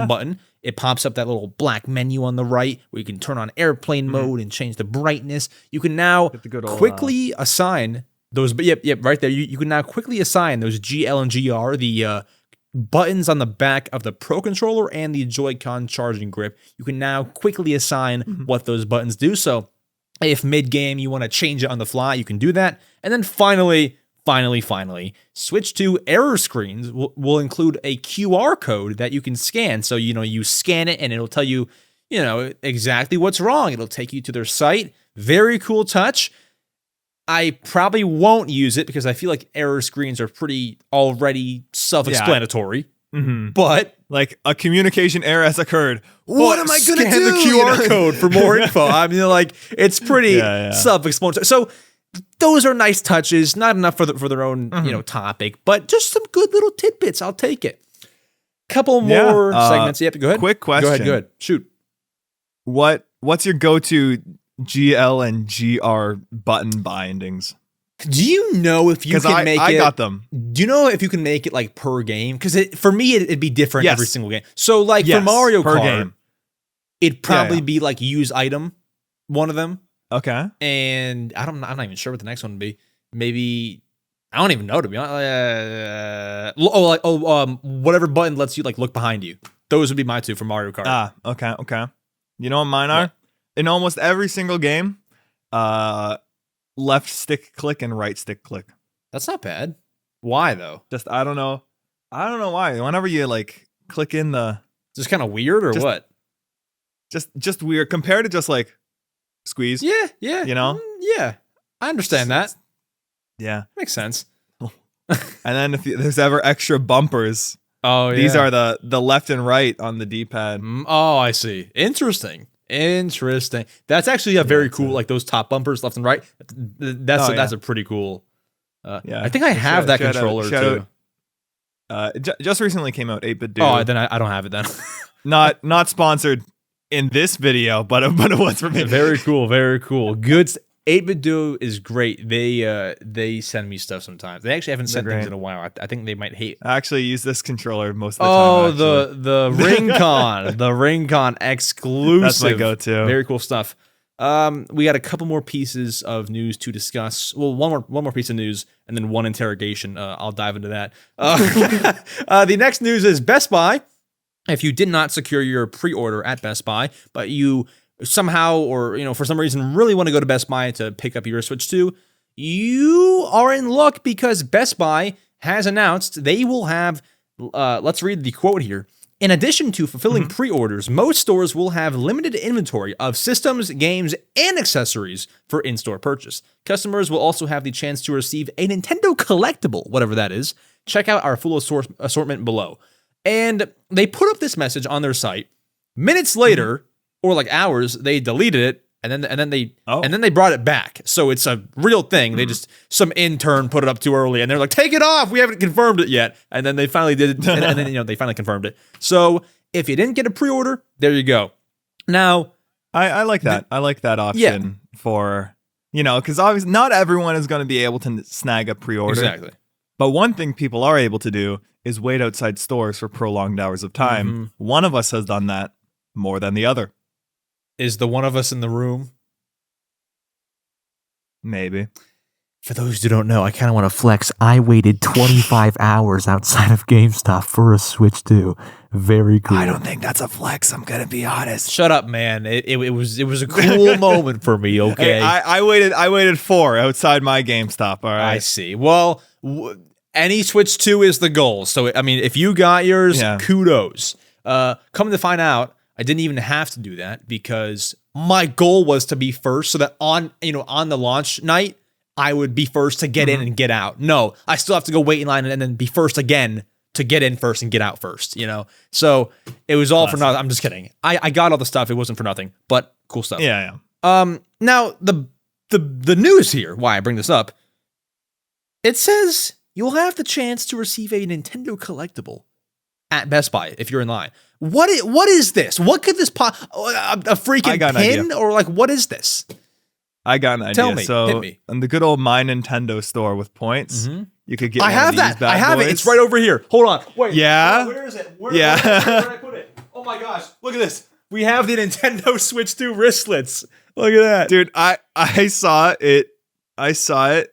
button, it pops up that little black menu on the right where you can turn on airplane mode and change the brightness. You can now quickly assign those, right there. You can now quickly assign those GL and GR, the buttons on the back of the Pro Controller and the Joy-Con charging grip. You can now quickly assign what those buttons do. So if mid-game you want to change it on the fly, you can do that. And then finally, Switch 2 error screens will include a QR code that you can scan. So, you scan it and it'll tell you, exactly what's wrong. It'll take you to their site. Very cool touch. I probably won't use it because I feel like error screens are pretty already self-explanatory. But like a communication error has occurred. What am I going to do? Scan the QR code for more info. I mean, like it's pretty self-explanatory. So those are nice touches. Not enough for their own topic, but just some good little tidbits. I'll take it. Couple more segments. Yep, go ahead. Quick question. Go ahead. Shoot. What's your go-to GL and GR button bindings? Do you know if you can make it? I got them. Do you know if you can make it like per game? Because for me, it'd be different every single game. So like for Mario Kart, it'd probably be like use item, one of them. Okay. And I'm not even sure what the next one would be. Maybe I don't even know, to be honest. Whatever button lets you like look behind you. Those would be my two for Mario Kart. Okay. You know what mine are? In almost every single game, left stick click and right stick click. That's not bad. Why though? Just I don't know why. Whenever you like click in the, just kind of weird or what? Just weird compared to just like squeeze. Yeah. Yeah, I understand that. Yeah, makes sense. And then if there's ever extra bumpers, these are the left and right on the D-pad. Oh, I see. Interesting. That's actually a very cool, like those top bumpers left and right. That's a pretty cool. I think I have that controller too. Just recently came out 8-bit Duo. Oh, then I don't have it then. not sponsored in this video, but it was for me. Very cool. Good. 8-bit Duo is great. They send me stuff sometimes. They actually haven't sent things in a while. I think they might hate. I actually use this controller most of the time. The Ring-Con exclusive. That's my go-to. Very cool stuff. We got a couple more pieces of news to discuss. Well, one more piece of news and then one interrogation. I'll dive into that. The next news is Best Buy if you did not secure your pre-order at Best Buy, but you somehow or for some reason really want to go to Best Buy to pick up your Switch 2, you are in luck because Best Buy has announced they will have, let's read the quote here. In addition to fulfilling pre-orders, most stores will have limited inventory of systems, games, and accessories for in-store purchase. Customers will also have the chance to receive a Nintendo collectible, whatever that is. Check out our full assortment below. And they put up this message on their site. Minutes later, or like hours, they deleted it. And then they brought it back. So it's a real thing. They just, some intern put it up too early and they're like, take it off. We haven't confirmed it yet. And then they finally did it. And then, they finally confirmed it. So if you didn't get a pre-order, there you go. Now, I like that. I like that option for, because obviously not everyone is going to be able to snag a pre-order. Exactly. But one thing people are able to do is wait outside stores for prolonged hours of time. One of us has done that more than the other. Is the one of us in the room? Maybe. For those who don't know, I kind of want to flex. I waited 25 hours outside of GameStop for a Switch 2. Very cool. I don't think that's a flex. I'm gonna be honest. Shut up, man. It was a cool moment for me. Okay. Hey, I waited 4 outside my GameStop. All right. I see. Well, any Switch 2 is the goal. So I mean, if you got yours, kudos. Come to find out, I didn't even have to do that because my goal was to be first so that on the launch night, I would be first to get in and get out. No, I still have to go wait in line and then be first again to get in first and get out first, So it was all for nothing. I'm just kidding. I got all the stuff. It wasn't for nothing, but cool stuff. Yeah. Now the news here, why I bring this up, it says you'll have the chance to receive a Nintendo collectible at Best Buy if you're in line. What is this? What could this a freaking pin or like what is this? I got an idea. Tell me, so hit me. In the good old My Nintendo store with points, you could get. I have that. I have it. It's right over here. Hold on. Wait. Yeah. Where is it? Where did I put it? Oh my gosh! Look at this. We have the Nintendo Switch 2 wristlets. Look at that, dude. I saw it.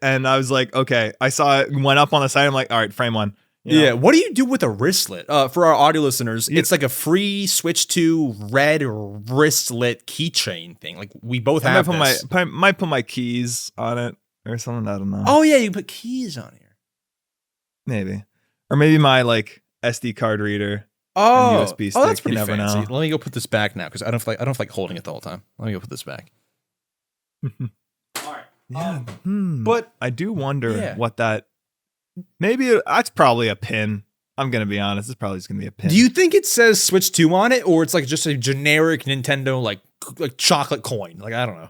And I was like, okay. I saw it. Went up on the side. I'm like, all right, frame one. Yeah, what do you do with a wristlet? For our audio listeners, it's like a free Switch 2 red wristlet keychain thing. Like we both have this. Might put my keys on it or something. I don't know. Oh yeah, you put keys on here. Maybe, or maybe my like SD card reader. Oh, USB stick. That's pretty you never fancy. know. Let me go put this back now because I don't feel like holding it the whole time. Let me go put this back. All right. Yeah, but I do wonder what that. Maybe that's probably a pin. I'm gonna be honest. It's probably just gonna be a pin. Do you think it says Switch 2 on it, or it's like just a generic Nintendo like chocolate coin? Like I don't know.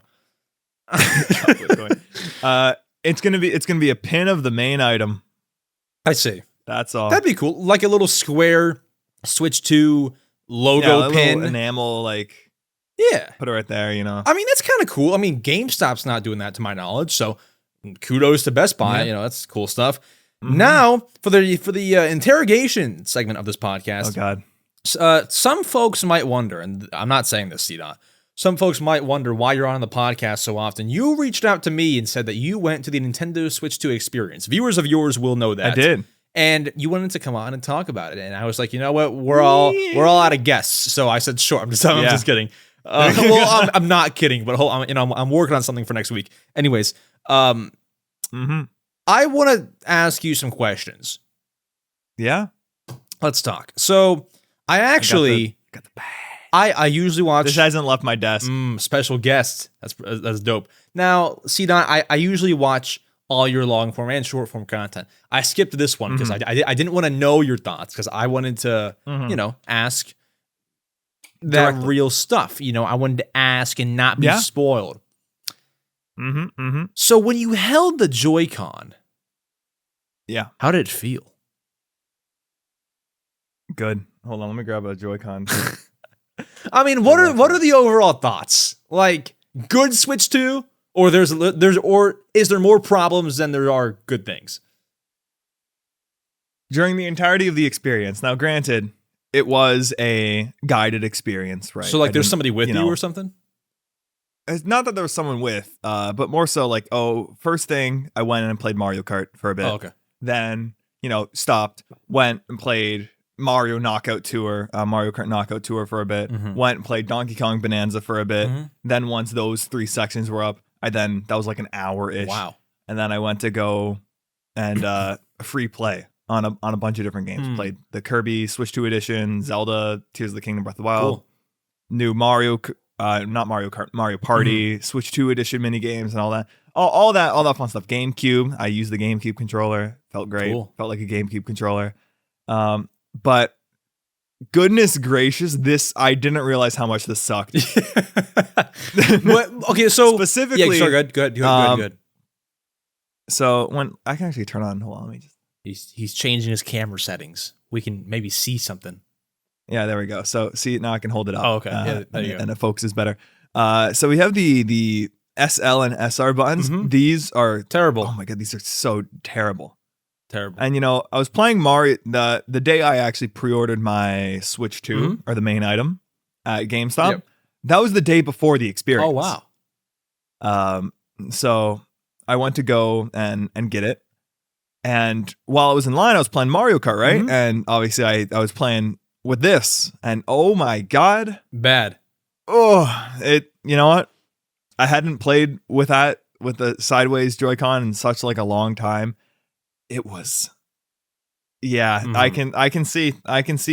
Chocolate coin. It's gonna be a pin of the main item. I see. That's all. That'd be cool. Like a little square Switch 2 logo pin, little enamel. Like put it right there. I mean that's kind of cool. I mean GameStop's not doing that to my knowledge, so kudos to Best Buy. That's cool stuff. Now, for the interrogation segment of this podcast. Oh, God. Some folks might wonder, and I'm not saying this, CDOT. Some folks might wonder why you're on the podcast so often. You reached out to me and said that you went to the Nintendo Switch 2 experience. Viewers of yours will know that. I did. And you wanted to come on and talk about it. And I was like, you know what? We're all out of guests. So I said, sure. I'm just kidding. Well, I'm not kidding, but I'm working on something for next week. Anyways, I want to ask you some questions. Yeah. Let's talk. So I actually got the bag. I usually watch. This hasn't left my desk. Special guest. That's dope. Now, see, Don, I usually watch all your long form and short form content. I skipped this one because I didn't want to know your thoughts because I wanted to ask that real stuff. I wanted to ask and not be spoiled. So when you held the Joy-Con, how did it feel? Good. Hold on, let me grab a Joy-Con. I mean, what are the overall thoughts? Like, good Switch 2, or is there more problems than there are good things? During the entirety of the experience. Now, granted, it was a guided experience, right? So, like, there's somebody with you or something? It's not that there was someone with, but more so like, first thing, I went in and played Mario Kart for a bit. Oh, okay. Then, stopped, went and played Mario Knockout Tour, Mario Kart Knockout Tour for a bit. Went and played Donkey Kong Bonanza for a bit. Then once those 3 sections were up, that was like an hour-ish. Wow. And then I went to go and free play on a bunch of different games. Played the Kirby Switch 2 edition, Zelda, Tears of the Kingdom, Breath of the Wild, new Mario, not Mario Kart, Mario Party, Switch 2 edition mini games and all that. All that fun stuff. GameCube. I used the GameCube controller. Felt great. Cool. Felt like a GameCube controller. But goodness gracious, I didn't realize how much this sucked. Okay, so specifically, yeah, sorry, good. So when I can actually turn on, hold on, let me just. He's changing his camera settings. We can maybe see something. Yeah, there we go. So see, now I can hold it up. Oh, okay. Yeah, there you go. And it focuses better. So we have the SL and SR buttons. These are Terrible. Oh my god, these are so terrible. Terrible. And I was playing Mario the day I actually pre-ordered my Switch 2 or the main item at GameStop. Yep. That was the day before the experience. Oh wow. So I went to go and get it. And while I was in line, I was playing Mario Kart, right? And obviously I was playing with this, and oh my god. Bad. Oh, you know what? I hadn't played with the sideways Joy-Con in such like a long time. It was, yeah, I can see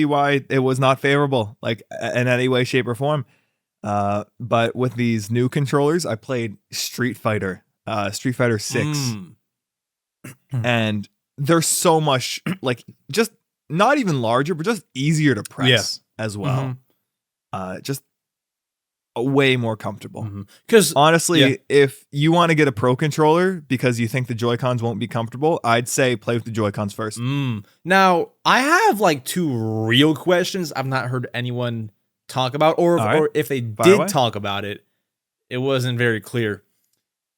why it was not favorable, like in any way, shape, or form. But with these new controllers, I played Street Fighter 6, and they're so much like just not even larger, but just easier to press as well. Just way more comfortable. Because honestly, if you want to get a Pro controller because you think the Joy-Cons won't be comfortable, I'd say play with the Joy-Cons first. Now, I have like 2 real questions I've not heard anyone talk about, or if they did talk about it, it wasn't very clear.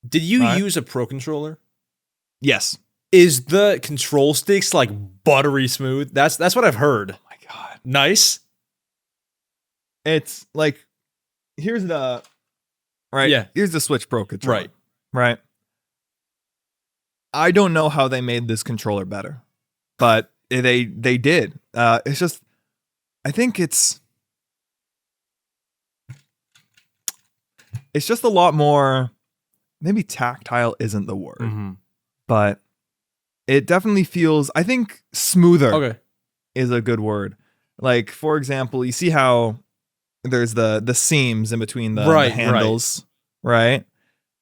Did you use a Pro controller? Yes. Is the control sticks like buttery smooth? That's what I've heard. Oh my god. Nice. It's like here's the here's the Switch Pro controller. Right. I don't know how they made this controller better, but they did. It's just I think it's just a lot more, maybe tactile isn't the word, but it definitely feels, I think, smoother is a good word. Like, for example, you see how there's the seams in between the handles, right?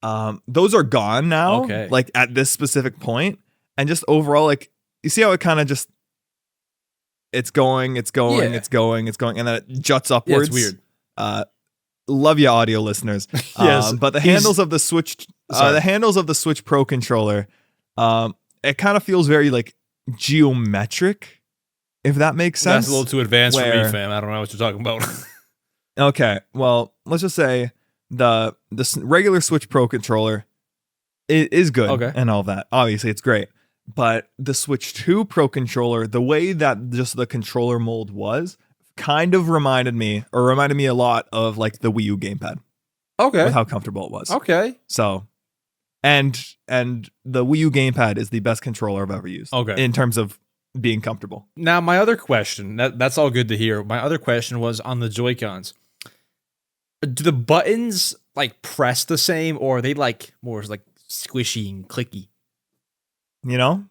Those are gone now, like at this specific point. And just overall, like, you see how it kind of just, it's going, and then it juts upwards. Yeah, it's weird. Love you, audio listeners. Yes, but the handles of the Switch, Pro controller, it kind of feels very like geometric, if that makes sense. That's a little too advanced for me, fam. I don't know what you're talking about. Okay, well, let's just say the regular Switch Pro controller is good and all that. Obviously, it's great. But the Switch 2 Pro controller, the way that just the controller mold was, kind of reminded me a lot of like the Wii U gamepad. With how comfortable it was. So, and the Wii U gamepad is the best controller I've ever used. In terms of being comfortable. Now, my other question, that's all good to hear. My other question was on the Joy-Cons. Do the buttons like press the same, or are they like more like squishy and clicky? You know,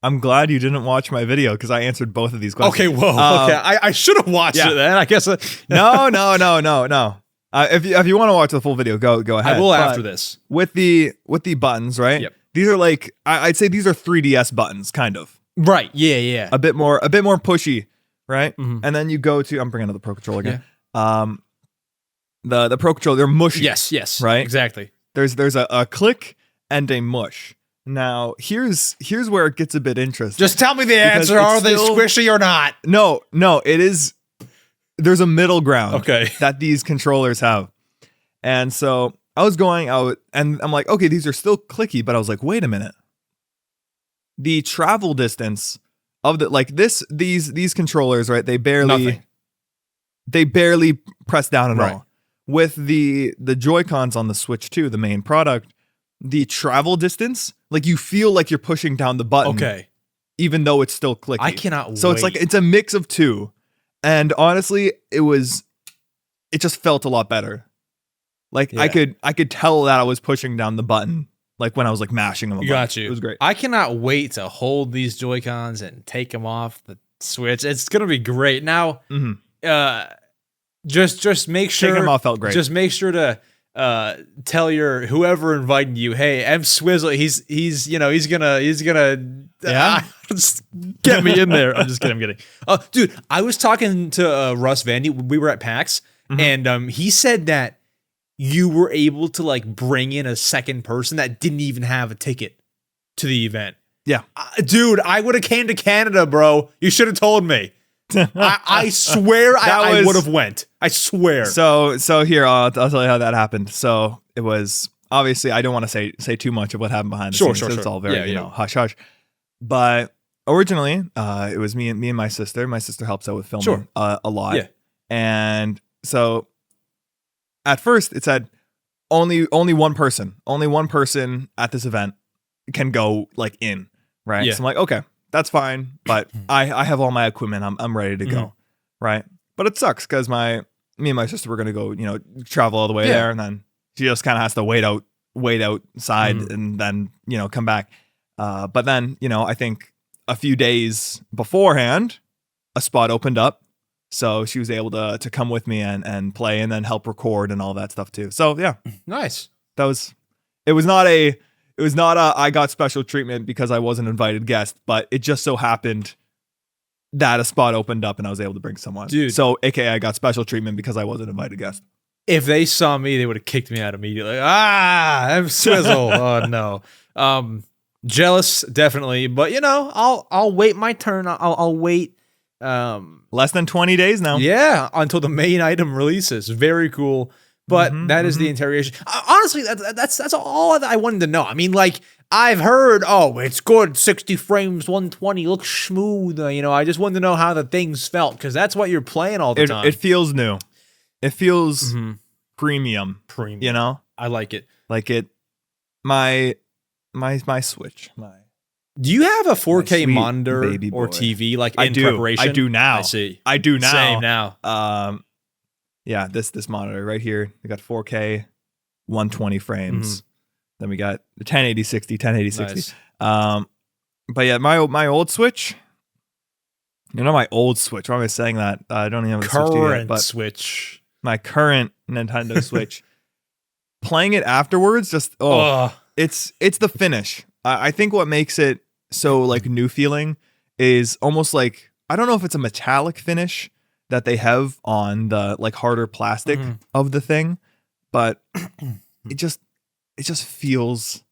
I'm glad you didn't watch my video because I answered both of these questions. Okay, whoa. I should have watched it then. I guess. No. If you want to watch the full video, go ahead. I will after this. With the buttons, right? Yep. These are like I'd say these are 3DS buttons, kind of. Right. Yeah. A bit more pushy, right? And then you go to, I'm bringing up the Pro controller again. The Pro controller, they're mushy. Yes. Right. Exactly. There's a click and a mush. Now, here's where it gets a bit interesting. Just tell me the answer. Are they squishy or not? No, it is. There's a middle ground that these controllers have. And so I was going out and I'm like, okay, these are still clicky, but I was like, wait a minute. The travel distance of these controllers, right? They barely press down at all. With the Joy-Cons on the Switch 2, the main product, the travel distance, like you feel like you're pushing down the button even though it's still clicky. I cannot So wait. it's like, it's a mix of two. And honestly, it just felt a lot better. Like Yeah. I could tell that I was pushing down the button, like when I was like mashing them. Got you. It was great. I cannot wait to hold these Joy-Cons and take them off the Switch. It's gonna be great. Now, just make sure Taking them off felt great. Just make sure to tell your whoever invited you, hey, EmSwizzle, he's gonna just get me in there. I'm just kidding. Dude, I was talking to Russ Vandy. We were at PAX, and he said that you were able to like bring in a second person that didn't even have a ticket to the event. Yeah. Dude, I would have came to Canada, bro. You should have told me. I swear I would have went. I swear. So here, I'll tell you how that happened. So it was, obviously, I don't want to say too much of what happened behind the scenes. Sure. It's all very, hush hush. But originally, it was me and my sister. My sister helps out with filming a lot. Yeah. And so at first it said only one person at this event can go like in, right? Yeah. So I'm like, okay, that's fine, but I have all my equipment. I'm ready to go, right? But it sucks because me and my sister were gonna go, travel all the way there, and then she just kind of has to wait outside and then come back. But then I think a few days beforehand, a spot opened up. So she was able to come with me and play and then help record and all that stuff too. So yeah, Nice. It was not a I got special treatment because I was an invited guest, but it just so happened that a spot opened up and I was able to bring someone. Dude. So AKA I got special treatment because I was an invited guest. If they saw me, they would have kicked me out immediately. EmSwizzle. Oh no. Jealous, definitely. But I'll wait my turn. I'll wait. Less than 20 days now. Yeah, until the main item releases. Very cool. But that is the interrogation. Honestly, that's all that I wanted to know. I mean, like, I've heard, it's good, 60 frames, 120, looks smooth. I just wanted to know how the things felt, because that's what you're playing all the time. It feels new. It feels premium. Premium. I like it. Like it, my Switch, Do you have a 4K sweet monitor baby or boy. TV like I in do. preparation? I do now. I see. I do now. Same now. Yeah, this monitor right here. We got 4K, 120 frames. Then we got the 1080 60, 1080 60. Nice. But yeah, my old Switch. My old Switch. Why am I saying that? I don't even have a Switch yet, Current but Switch. my current Nintendo Switch. Playing it afterwards, just it's the finish. I think what makes it so like new feeling is almost like, I don't know if it's a metallic finish that they have on the like harder plastic of the thing, but it just feels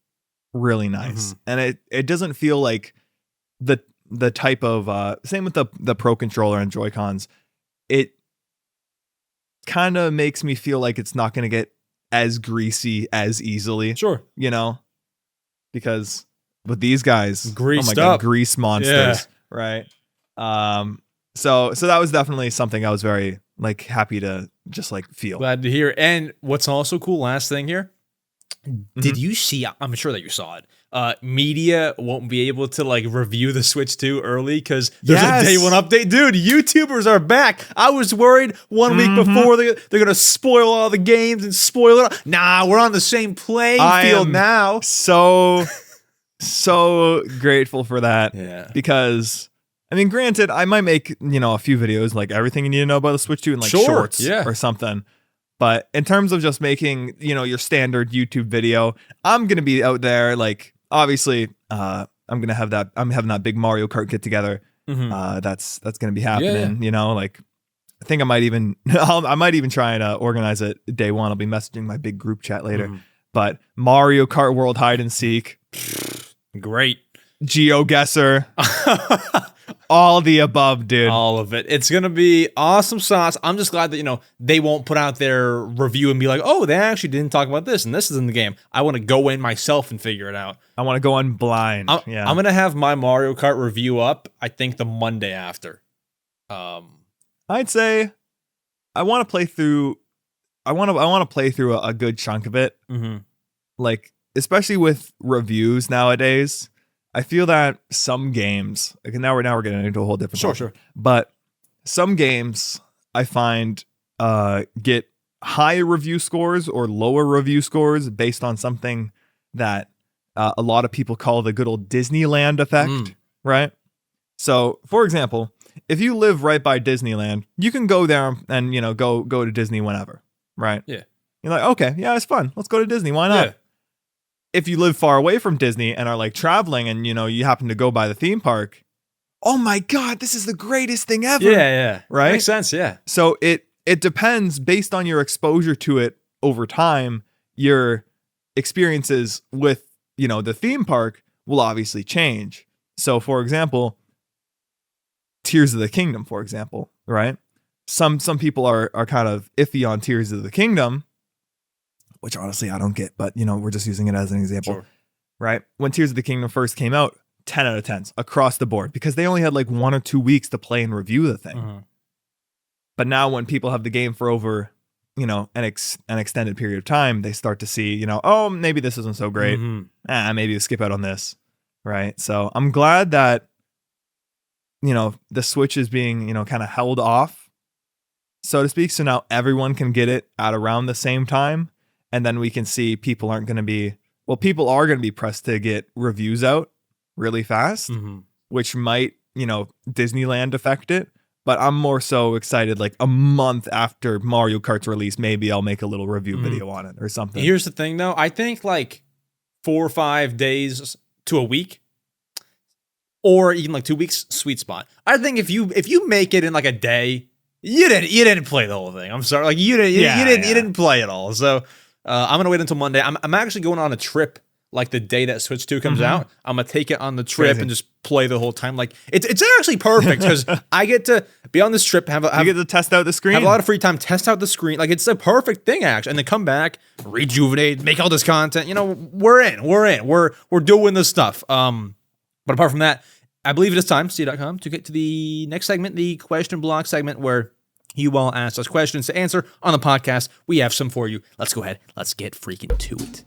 really nice. And it doesn't feel like the type of same with the Pro controller and Joy-Cons. It kind of makes me feel like it's not going to get as greasy as easily. Sure. Because with these guys, Greased God, up. grease monsters, right? So that was definitely something I was very like happy to just like feel. Glad to hear. And what's also cool, last thing here, did you see, I'm sure that you saw it, media won't be able to like review the Switch 2 early because there's a day one update. Dude, YouTubers are back. I was worried 1 week before they're going to spoil all the games and spoil it. Nah, we're on the same playing field now. So grateful for that. Yeah. Because I mean, granted, I might make, a few videos like everything you need to know about the Switch 2 in like shorts or something. But in terms of just making, your standard YouTube video, I'm going to be out there. Like, obviously, I'm going to have that. I'm having that big Mario Kart get together. That's going to be happening, like, I think I might even try and organize it day one. I'll be messaging my big group chat later. But Mario Kart World Hide and Seek. Great. GeoGuessr. All the above, dude. All of it. It's going to be awesome sauce. I'm just glad that, they won't put out their review and be like, oh, they actually didn't talk about this and this is in the game. I want to go in myself and figure it out. I want to go in blind. I'm going to have my Mario Kart review up, I think, the Monday after. I'd say I want to play through. I want to play through a good chunk of it. Like, especially with reviews nowadays, I feel that some games, like now we're getting into a whole different topic, Sure. but some games I find get higher review scores or lower review scores based on something that a lot of people call the good old Disneyland effect, right? So, for example, if you live right by Disneyland, you can go there and, go to Disney whenever, right? Yeah. You're like, okay, yeah, it's fun. Let's go to Disney. Why not? Yeah. If you live far away from Disney and are like traveling and, you happen to go by the theme park, oh my God, this is the greatest thing ever. Yeah. Right? Makes sense, yeah. So it depends based on your exposure to it over time. Your experiences with, the theme park will obviously change. So, for example, Tears of the Kingdom, for example, right? Some people are kind of iffy on Tears of the Kingdom, which honestly I don't get, but we're just using it as an example, Sure. right? When Tears of the Kingdom first came out, 10 out of 10s across the board because they only had like 1 or 2 weeks to play and review the thing. But now when people have the game for over, an extended period of time, they start to see, oh, maybe this isn't so great. Maybe skip out on this, right? So I'm glad that, the Switch is being, kind of held off, so to speak. So now everyone can get it at around the same time. And then we can see people are going to be pressed to get reviews out really fast, which might, Disneyland affect it. But I'm more so excited, like a month after Mario Kart's release, maybe I'll make a little review video on it or something. Here's the thing, though. I think like 4 or 5 days to a week, or even like 2 weeks, sweet spot. I think if you make it in like a day, you didn't play the whole thing. I'm sorry, like you didn't play it all. So I'm gonna wait until Monday. I'm actually going on a trip like the day that Switch 2 comes out. I'm gonna take it on the trip and just play the whole time. Like it's actually perfect because I get to be on this trip, you get to test out the screen, have a lot of free time, test out the screen. Like it's a perfect thing actually, and then come back, rejuvenate, make all this content. We're doing this stuff. But apart from that, I believe it is time, cdotkom, to get to the next segment, the question block segment, where you all ask us questions to answer on the podcast. We have some for you. Let's go ahead. Let's get freaking to it.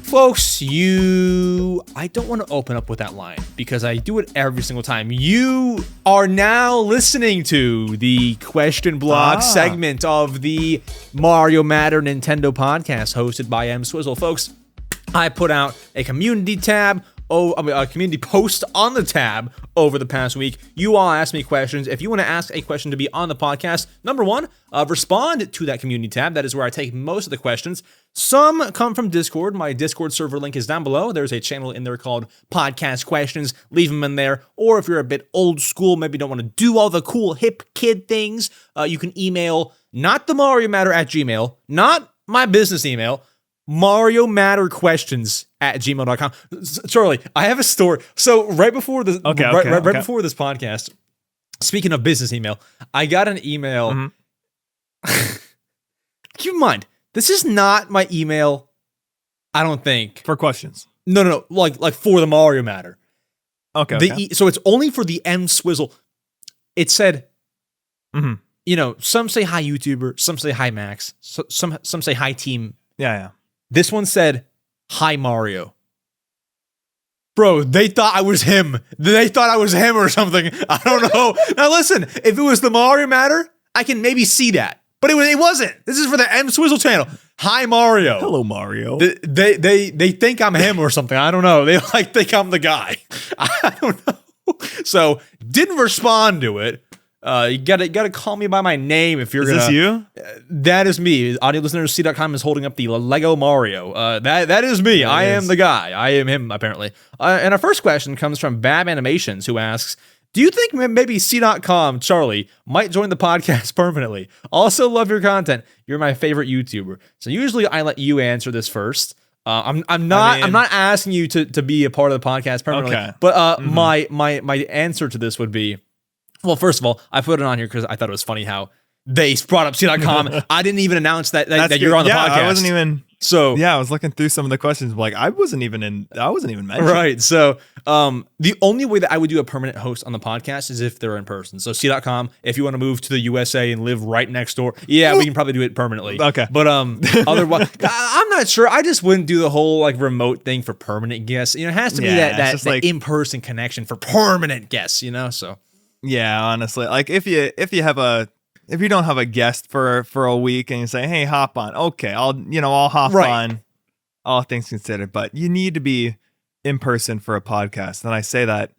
Folks, I don't want to open up with that line because I do it every single time. You are now listening to the question block segment of the Mario Matter Nintendo podcast hosted by EmSwizzle. Folks, I put out a community tab, a community post on the tab over the past week. You all asked me questions. If you want to ask a question to be on the podcast, number one, respond to that community tab. That is where I take most of the questions. Some come from Discord. My Discord server link is down below. There's a channel in there called Podcast Questions. Leave them in there. Or if you're a bit old school, maybe don't want to do all the cool hip kid things, you can email not the Mario Matter at Gmail, not my business email, Mario Matter Questions at gmail.com. Charlie, I have a story. So right before this, before this podcast, speaking of business email, I got an email. Keep in mind, this is not my email. I don't think for questions. No. Like for the Mario Matter. Okay. So it's only for the EmSwizzle. It said, some say hi YouTuber, some say hi Max, some say hi team. Yeah. This one said, hi Mario. Bro, they thought I was him. They thought I was him or something. I don't know. Now listen, if it was the Mario Matter, I can maybe see that. But it wasn't. This is for the EmSwizzle channel. Hi Mario. Hello Mario. They think I'm him or something. I don't know. They think I'm the guy. I don't know. So didn't respond to it. You gotta call me by my name if you're gonna. Is this you? That is me. Audio listeners, cdotkom is holding up the Lego Mario. That is me. I am the guy. I am him, apparently. And our first question comes from Bab Animations, who asks, do you think maybe cdotkom, Charlie, might join the podcast permanently? Also love your content. You're my favorite YouTuber. So usually I let you answer this first. I'm not asking you to be a part of the podcast permanently. Okay. But my answer to this would be, well, first of all, I put it on here because I thought it was funny how they brought up cdotkom. I didn't even announce that you're on the podcast. So yeah, I was looking through some of the questions. Like, I wasn't even mentioned. Right. So the only way that I would do a permanent host on the podcast is if they're in person. So cdotkom, if you want to move to the USA and live right next door, yeah, we can probably do it permanently. Okay. But otherwise, I'm not sure. I just wouldn't do the whole like remote thing for permanent guests. You know, it has to be that like in-person connection for permanent guests, you know? So yeah, honestly, like if you don't have a guest for a week and you say, hey, hop on. Okay, I'll hop on, all things considered. But you need to be in person for a podcast. And I say that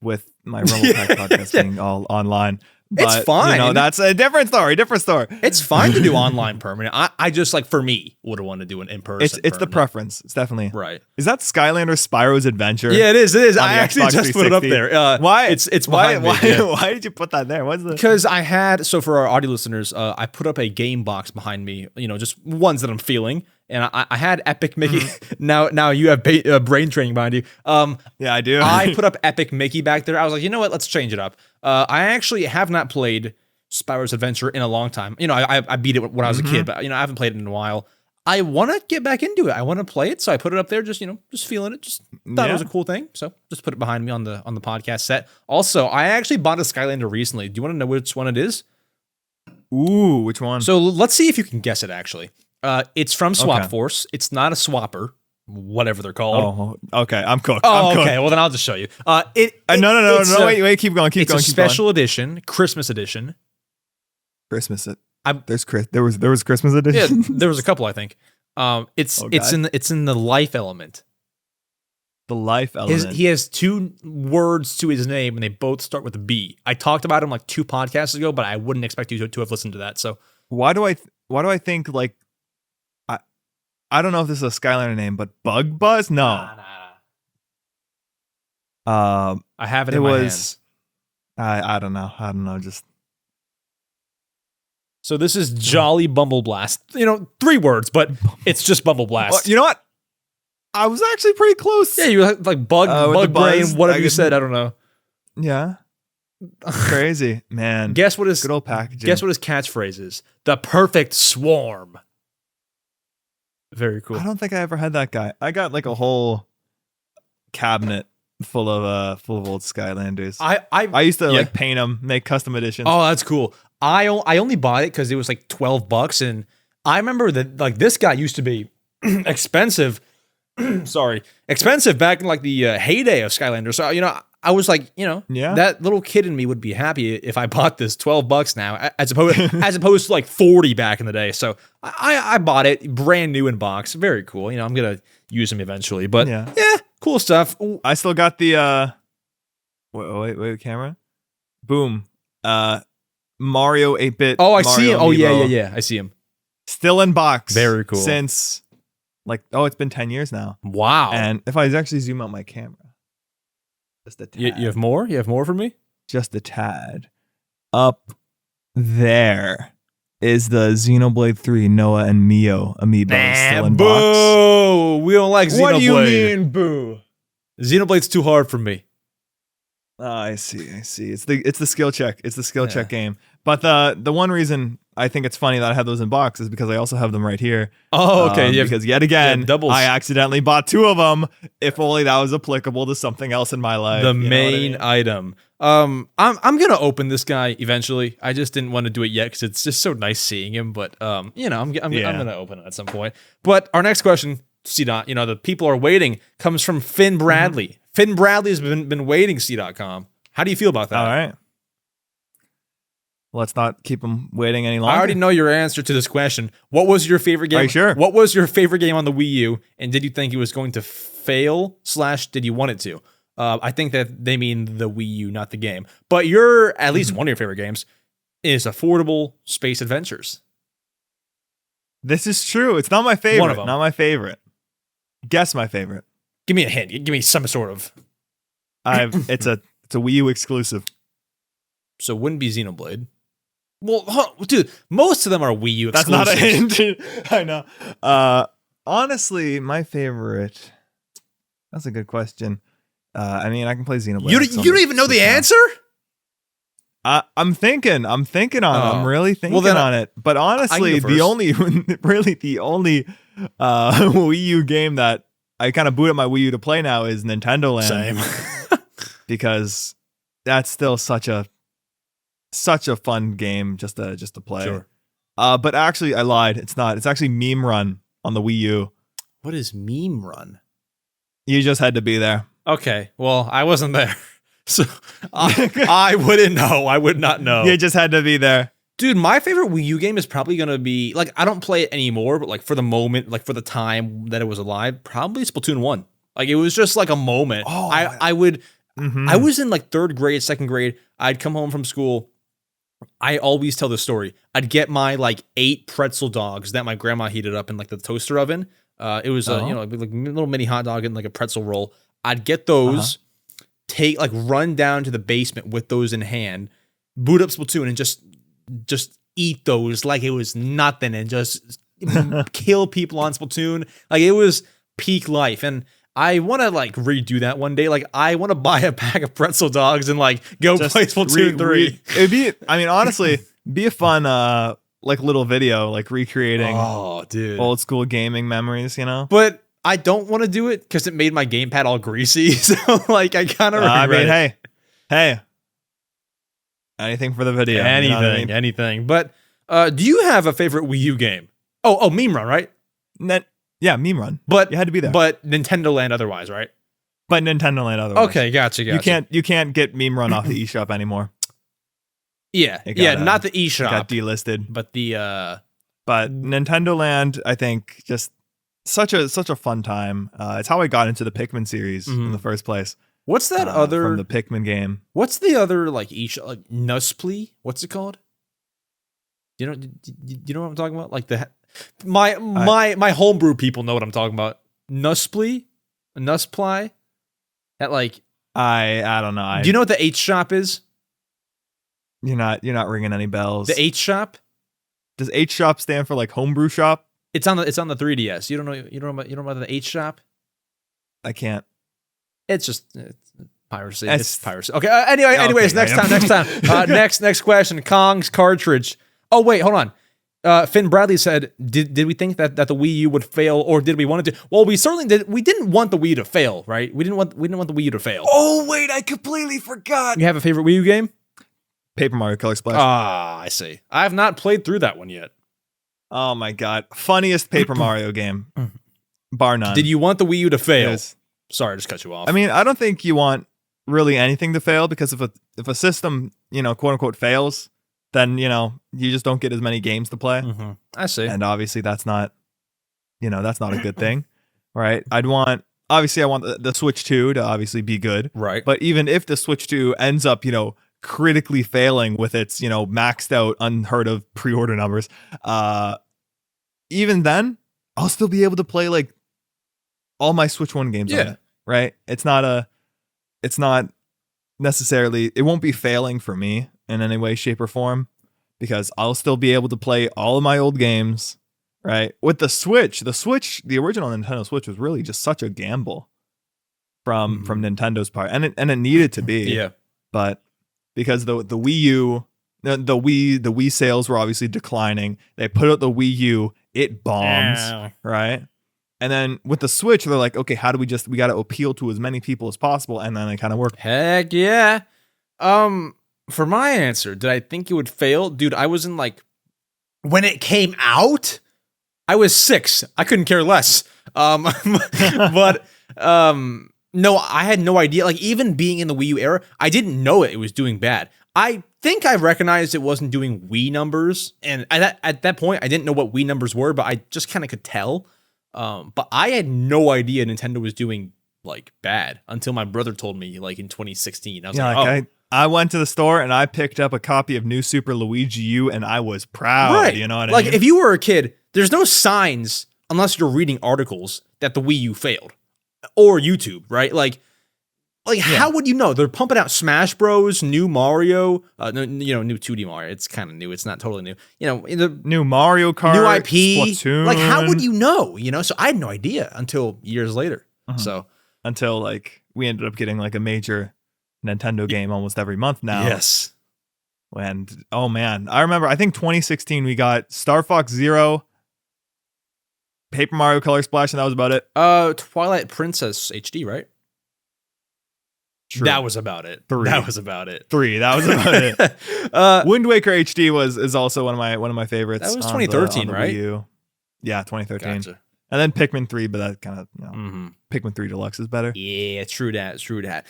with my Rumble Pack podcast being all online. But, it's fine. That's a different story. It's fine to do online permanent. I just, like, for me, would want to do an in-person. It's the preference. It's definitely. Right. Is that Skylander Spyro's Adventure? Yeah, it is. I actually Xbox just put it up there. Why? It's behind me. Why did you put that there? Because I had, so for our audio listeners, I put up a game box behind me, just ones that I'm feeling. And I had Epic Mickey. Now you have brain training behind you. Yeah, I do. I put up Epic Mickey back there. I was like, you know what? Let's change it up. I actually have not played Spyro's Adventure in a long time. I beat it when I was a kid, but I haven't played it in a while. I want to get back into it. I want to play it, so I put it up there. Just feeling it. Just thought it was a cool thing, so just put it behind me on the podcast set. Also, I actually bought a Skylander recently. Do you want to know which one it is? Ooh, which one? So let's see if you can guess it. Actually. It's from Swap Force. It's not a swapper, whatever they're called. Oh, okay. I'm cooked. Okay. Well, then I'll just show you. No. Wait. Keep going. It's a special edition, Christmas edition. Christmas. There was Christmas edition. Yeah, there was a couple, I think. It's in the life element. The life element. He has two words to his name, and they both start with a B. I talked about him like 2 podcasts ago, but I wouldn't expect you to have listened to that. So why do I think like I don't know if this is a Skylander name, but Bug Buzz? No. I have it in my hands. I don't know. Just so this is Jolly Bumble Blast. 3 words, but it's just Bumble Blast. Well, you know what? I was actually pretty close. Yeah, you were like bug brain, whatever you said. I don't know. Yeah. Crazy, man. Guess what his good old packaging. Guess what his catchphrase is? The perfect swarm. Very cool. I don't think I ever had that guy. I got like a whole cabinet full of old Skylanders. I used to like paint them, make custom editions. Oh, that's cool. I only bought it because it was like $12, and I remember that like this guy used to be expensive. Expensive back in like the heyday of Skylander. So I was like, that little kid in me would be happy if I bought this $12 now, as opposed to like 40 back in the day. So I bought it brand new in box. Very cool. I'm gonna use them eventually. But yeah, cool stuff. I still got the wait, camera. Boom. Mario 8-bit. Oh, I Mario see him. Oh Amiibo. yeah. I see him. Still in box. Very cool. Since it's been 10 years now. Wow. And if I actually zoom out my camera. Just a tad. You have more? You have more for me? Just a tad. Up there is the Xenoblade 3 Noah and Mio amiibo still in boo! box. We don't like Xenoblade. What do you mean, boo? Xenoblade's too hard for me. Oh, I see. It's the skill check. It's the skill check game. But the one reason I think it's funny that I have those in box is because I also have them right here. Oh, okay. Because yet again, doubles. I accidentally bought 2 of them. If only that was applicable to something else in my life. The main item. I'm gonna open this guy eventually. I just didn't want to do it yet because it's just so nice seeing him. But I'm gonna open it at some point. But our next question, C-Dot, the people are waiting, comes from Finn Bradley. Mm-hmm. Finn Bradley has been waiting, cdotkom. How do you feel about that? All right. Let's not keep them waiting any longer. I already know your answer to this question. What was your favorite game? Are you sure? What was your favorite game on the Wii U? And did you think it was going to fail / did you want it to? I think that they mean the Wii U, not the game. But at least one of your favorite games is Affordable Space Adventures. This is true. It's not my favorite. One of them. Not my favorite. Guess my favorite. Give me a hint. Give me some sort of. It's a Wii U exclusive. So it wouldn't be Xenoblade. Well, dude, most of them are Wii U exclusives. That's not a hint. I know. Honestly, my favorite. That's a good question. I mean, I can play Xenoblade. You don't even know the answer? I'm thinking on it. I'm really thinking on it. But honestly, the only Wii U game that I kind of boot up my Wii U to play now is Nintendo Land. Same. Because that's still such a fun game just to play. Sure. But actually, I lied. It's not. It's actually Meme Run on the Wii U. What is Meme Run? You just had to be there. Okay, well, I wasn't there, so I wouldn't know. I would not know. You just had to be there. Dude, my favorite Wii U game is probably gonna be like, I don't play it anymore, but like for the moment, like for the time that it was alive, probably Splatoon 1. Like it was just like a moment. Oh, I was in like 3rd grade, 2nd grade. I'd come home from school. I always tell this story. I'd get my like 8 pretzel dogs that my grandma heated up in like the toaster oven. It was a like little mini hot dog and like a pretzel roll. I'd get those, run down to the basement with those in hand, boot up Splatoon, and just eat those like it was nothing, and just kill people on Splatoon. Like it was peak life. And I want to like redo that one day. Like I want to buy a pack of pretzel dogs and like go play Splatoon 3. It'd be, I mean, honestly, be a fun like little video, like recreating old school gaming memories, you know? But I don't want to do it because it made my gamepad all greasy. So like I kind of I mean, hey, anything for the video. Anything, you know what I mean? anything. But do you have a favorite Wii U game? Oh, Meme Run, right? Yeah, Meme Run. But you had to be there. But Nintendo Land otherwise, right? But Nintendo Land otherwise. Okay, gotcha. You can't get Meme Run off the eShop anymore. Yeah, not the eShop. It got delisted. But the But Nintendo Land, I think, just such a fun time. It's how I got into the Pikmin series in the first place. What's that other from the Pikmin game? What's the other like eShop, like Nuspli? What's it called? You know what I'm talking about? Like my homebrew people know what I'm talking about. Nuspli? That like I don't know. Do you know what the H shop is? You're not ringing any bells. The H shop? Does H shop stand for like homebrew shop? It's on the 3DS. You don't know about the H shop? I can't. It's piracy. It's piracy. Okay. Anyways, next time. Next question. Kong's cartridge. Oh wait, hold on. Finn Bradley said, "Did we think that the Wii U would fail, or did we want it to?" Well, we certainly did. We didn't want the Wii U to fail, right? We didn't want the Wii U to fail. Oh wait, I completely forgot. You have a favorite Wii U game? Paper Mario Color Splash. Ah, I see. I have not played through that one yet. Oh my god, funniest Paper Mario game, bar none. Did you want the Wii U to fail? Yes. Sorry, I just cut you off. I mean, I don't think you want really anything to fail, because if a system, quote unquote fails, then you just don't get as many games to play. Mm-hmm. I see. And obviously that's not a good thing, right? I want the Switch 2 to obviously be good, right? But even if the Switch 2 ends up, critically failing with its, maxed out, unheard of pre-order numbers, even then, I'll still be able to play like all my Switch 1 games on it, right? It's not necessarily, it won't be failing for me in any way, shape, or form, because I'll still be able to play all of my old games, right? With the Switch, the original Nintendo Switch was really just such a gamble from Nintendo's part, and it needed to be, yeah. But because the Wii U, the Wii sales were obviously declining, they put out the Wii U, it bombs, right? And then with the Switch, they're like, okay, how do we got to appeal to as many people as possible, and then it kind of worked. Heck yeah. For my answer, did I think it would fail? Dude, I was in like, when it came out, I was 6. I couldn't care less. But no, I had no idea. Like, even being in the Wii U era, I didn't know it was doing bad. I think I recognized it wasn't doing Wii numbers, and at that point, I didn't know what Wii numbers were, but I just kind of could tell. But I had no idea Nintendo was doing like bad until my brother told me, like in 2016. I was I went to the store and I picked up a copy of New Super Luigi U, and I was proud. Right. You know what I mean? Like, if you were a kid, there's no signs, unless you're reading articles, that the Wii U failed. Or YouTube, right? Like how would you know? They're pumping out Smash Bros, new Mario, new 2D Mario. It's kind of new. It's not totally new. The new Mario Kart, new IP. Splatoon. Like, how would you know? So I had no idea until years later. So until like we ended up getting like a major Nintendo game almost every month now. Yes. And oh man, I remember, I think 2016 we got Star Fox Zero, Paper Mario Color Splash, and that was about it. Twilight Princess HD, right? True. That was about it. 3. That was about it. 3. That was about it. Wind Waker HD is also one of my favorites. That was on 2013, the right? Wii U. Yeah, 2013. Gotcha. And then Pikmin 3, but that kind of Pikmin 3 Deluxe is better. Yeah, true that.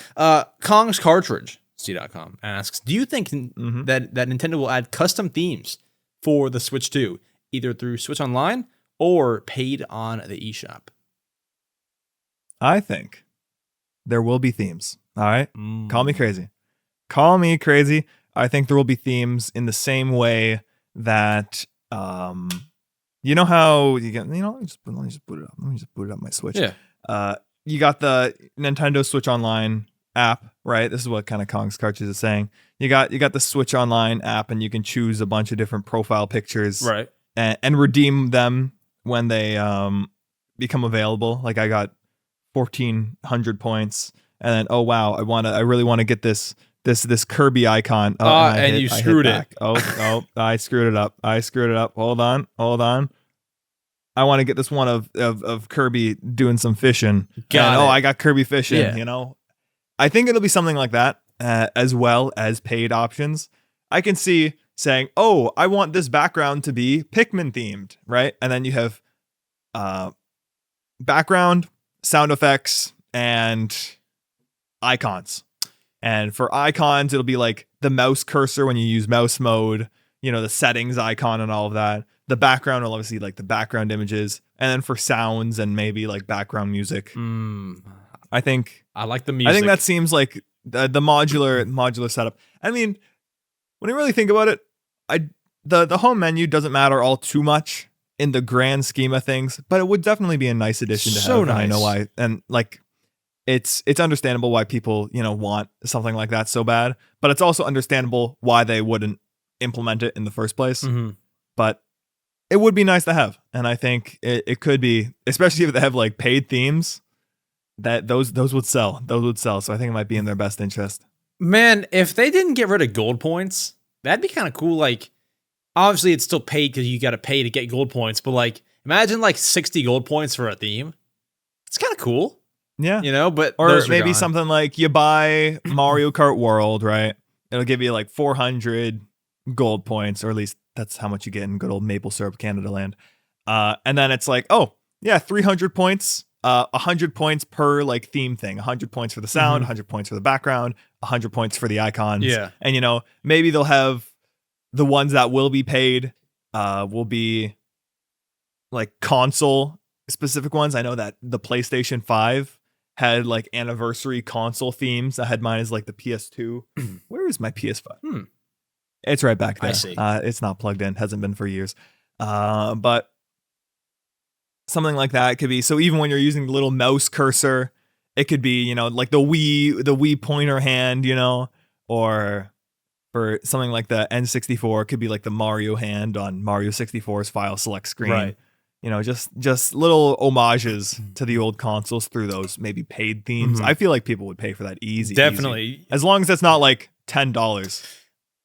Kong's Cartridge, cdotkom asks, do you think that Nintendo will add custom themes for the Switch 2, either through Switch Online or paid on the eShop? I think there will be themes. All right? Call me crazy. Call me crazy. I think there will be themes in the same way that you know how you get, let me just boot it up. Let me just boot it up my Switch. Yeah. You got the Nintendo Switch Online app, right? This is what kind of Kong's Cartridge is saying. You got the Switch Online app, and you can choose a bunch of different profile pictures, Right. and redeem them when they become available. Like I got 1,400 points, and then I really want to get this Kirby icon. And you screwed it. Oh, I screwed it up. Hold on. I want to get this one of Kirby doing some fishing. I got Kirby fishing, Yeah. I think it'll be something like that, as well as paid options. I can see saying, oh, I want this background to be Pikmin themed, right? And then you have background, sound effects, and icons. And for icons, it'll be like the mouse cursor when you use mouse mode, the settings icon and all of that. The background will obviously like the background images. And then for sounds and maybe like background music. I think I like the music. I think that seems like the modular setup. I mean, when you really think about it, the home menu doesn't matter all too much in the grand scheme of things, but it would definitely be a nice addition to have. Nice. And I know why. And like, it's understandable why people, want something like that so bad, but it's also understandable why they wouldn't implement it in the first place. But it would be nice to have. And I think it could be, especially if they have like paid themes, that those would sell. So I think it might be in their best interest. Man, if they didn't get rid of gold points, that'd be kind of cool. Like, obviously it's still paid because you got to pay to get gold points, but like, imagine like 60 gold points for a theme. It's kind of cool. Yeah. But or maybe something like you buy Mario Kart World, right? It'll give you like 400 gold points, or at least that's how much you get in good old maple syrup Canada land. And then it's like, 300 points, 100 points per like theme thing, 100 points for the sound, 100 points for the background, 100 points for the icons. Yeah. And maybe they'll have the ones that will be paid will be like console specific ones. I know that the PlayStation 5 had like anniversary console themes. I had mine as like the PS2. Where is my PS5? It's right back there. I see. It's not plugged in. Hasn't been for years. But something like that could be. So even when you're using the little mouse cursor, it could be, like the Wii pointer hand, or for something like the N64, it could be like the Mario hand on Mario 64's file select screen. Right. Just little homages to the old consoles through those maybe paid themes. I feel like people would pay for that easy. Definitely. As long as it's not like $10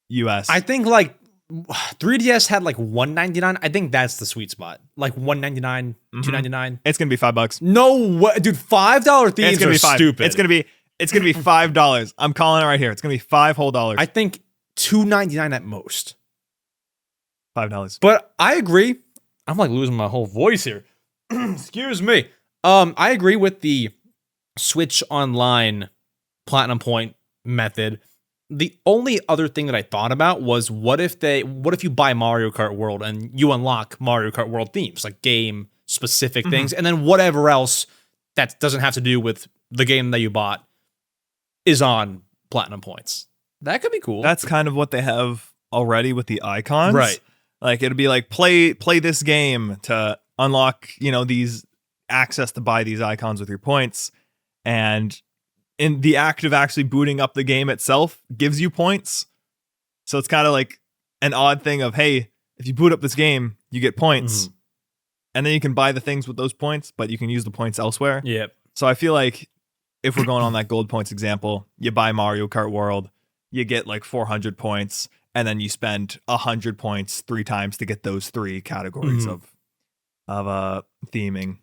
US. I think like 3DS had like $199. I think that's the sweet spot. Like $199, $299. It's gonna be $5. No way, dude. $5 themes It's gonna are be $5. stupid. It's gonna be $5. I'm calling it right here. It's gonna be $5 whole dollars. I think $299 at most. $5. But I agree. I'm like losing my whole voice here. Excuse me. I agree with the Switch Online Platinum Point method. The only other thing that I thought about was what if you buy Mario Kart World and you unlock Mario Kart World themes, like game specific things, and then whatever else that doesn't have to do with the game that you bought is on Platinum Points. That could be cool. That's kind of what they have already with the icons. Right. Like it'd be like play this game to unlock, these access to buy these icons with your points. And in the act of actually booting up the game itself gives you points. So it's kind of like an odd thing of, hey, if you boot up this game, you get points. And then you can buy the things with those points, but you can use the points elsewhere. Yep. So I feel like if we're going on that gold points example, you buy Mario Kart World, you get like 400 points. And then you spend 100 points 3 times to get those 3 categories of theming.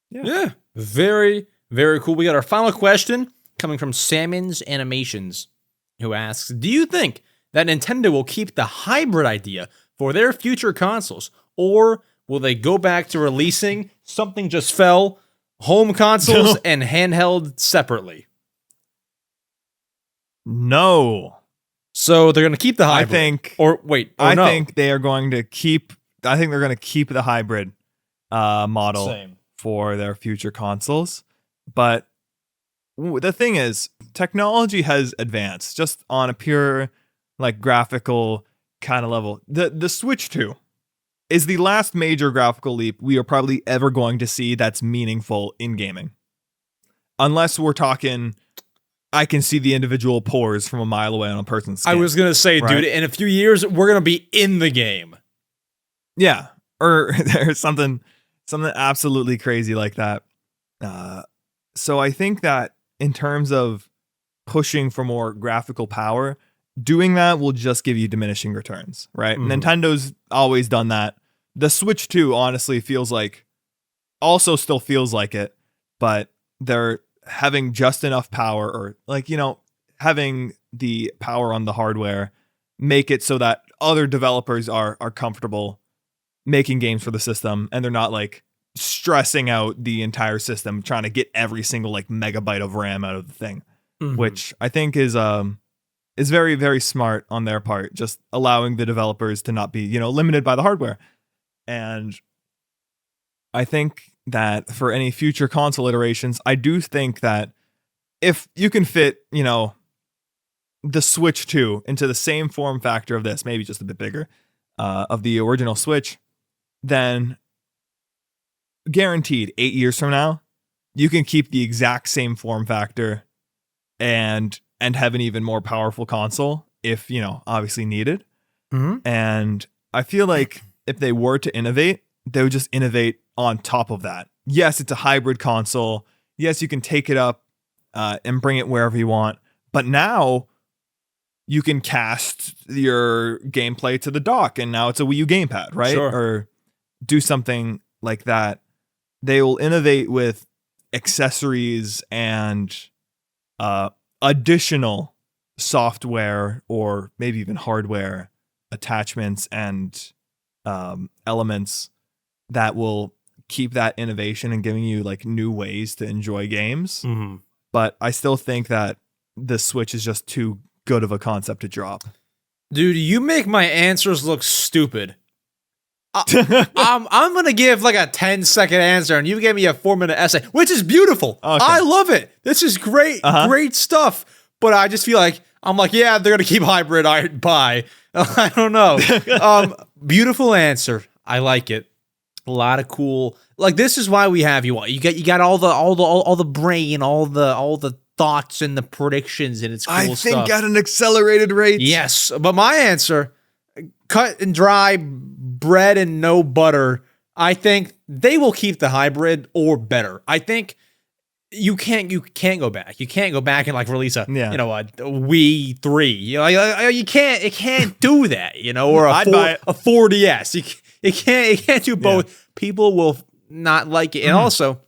Yeah. Very, very cool. We got our final question coming from Salmon's Animations, who asks, do you think that Nintendo will keep the hybrid idea for their future consoles, or will they go back to releasing something just fell, home consoles and handheld separately? No. So they're going to keep the hybrid. I think they are going to keep. I think they're going to keep the hybrid model for their future consoles. But the thing is, technology has advanced just on a pure like graphical kind of level. The Switch 2 is the last major graphical leap we are probably ever going to see that's meaningful in gaming. Unless we're talking, I can see the individual pores from a mile away on a person's skin. I was going to say, right? Dude, in a few years, we're going to be in the game. Yeah. Or there's something absolutely crazy like that. So I think that in terms of pushing for more graphical power, doing that will just give you diminishing returns, right? Nintendo's always done that. The Switch 2 honestly still feels like it, but they're having just enough power, or like, having the power on the hardware make it so that other developers are comfortable making games for the system, and they're not like stressing out the entire system trying to get every single like megabyte of RAM out of the thing, which I think is very, very smart on their part, just allowing the developers to not be, limited by the hardware. And I think that for any future console iterations, I do think that if you can fit, the Switch 2 into the same form factor of this, maybe just a bit bigger, of the original Switch, then guaranteed 8 years from now, you can keep the exact same form factor and have an even more powerful console if, obviously needed. And I feel like if they were to innovate, they would just innovate on top of that. Yes, it's a hybrid console. Yes, you can take it up and bring it wherever you want. But now you can cast your gameplay to the dock, and now it's a Wii U gamepad, right? Sure. Or do something like that. They will innovate with accessories and additional software, or maybe even hardware attachments and elements that will keep that innovation and giving you like new ways to enjoy games. But I still think that the Switch is just too good of a concept to drop. Dude, you make my answers look stupid. I'm gonna give like a 10-second answer, and you gave me a 4-minute essay, which is beautiful. Okay. I love it. This is great, great stuff. But I just feel like yeah, they're gonna keep hybrid. Bye. I don't know. Beautiful answer. I like it. A lot of cool. Like, this is why we have you on. You got all the brain, all the thoughts and the predictions, and it's cool stuff. I think at an accelerated rate. Yes, but my answer, cut and dry bread and no butter. I think they will keep the hybrid or better. I think you can't go back. You can't go back and like release a Wii 3. You can't do that. Or a 4DS. You can't do both. Yeah. People will not like it. And also,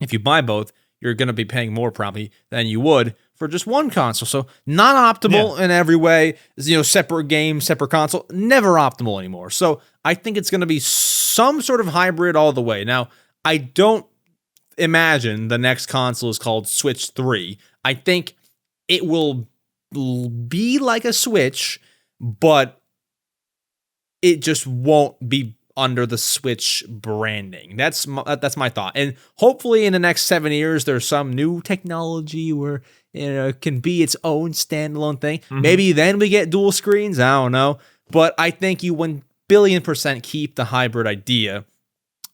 if you buy both, you're going to be paying more probably than you would for just one console. So not optimal in every way. Separate game, separate console, never optimal anymore. So I think it's going to be some sort of hybrid all the way. Now, I don't imagine the next console is called Switch 3. I think it will be like a Switch, but it just won't be under the Switch branding. That's my thought. And hopefully in the next 7 years, there's some new technology where it can be its own standalone thing. Maybe then we get dual screens. I don't know. But I think you 1,000,000,000% keep the hybrid idea.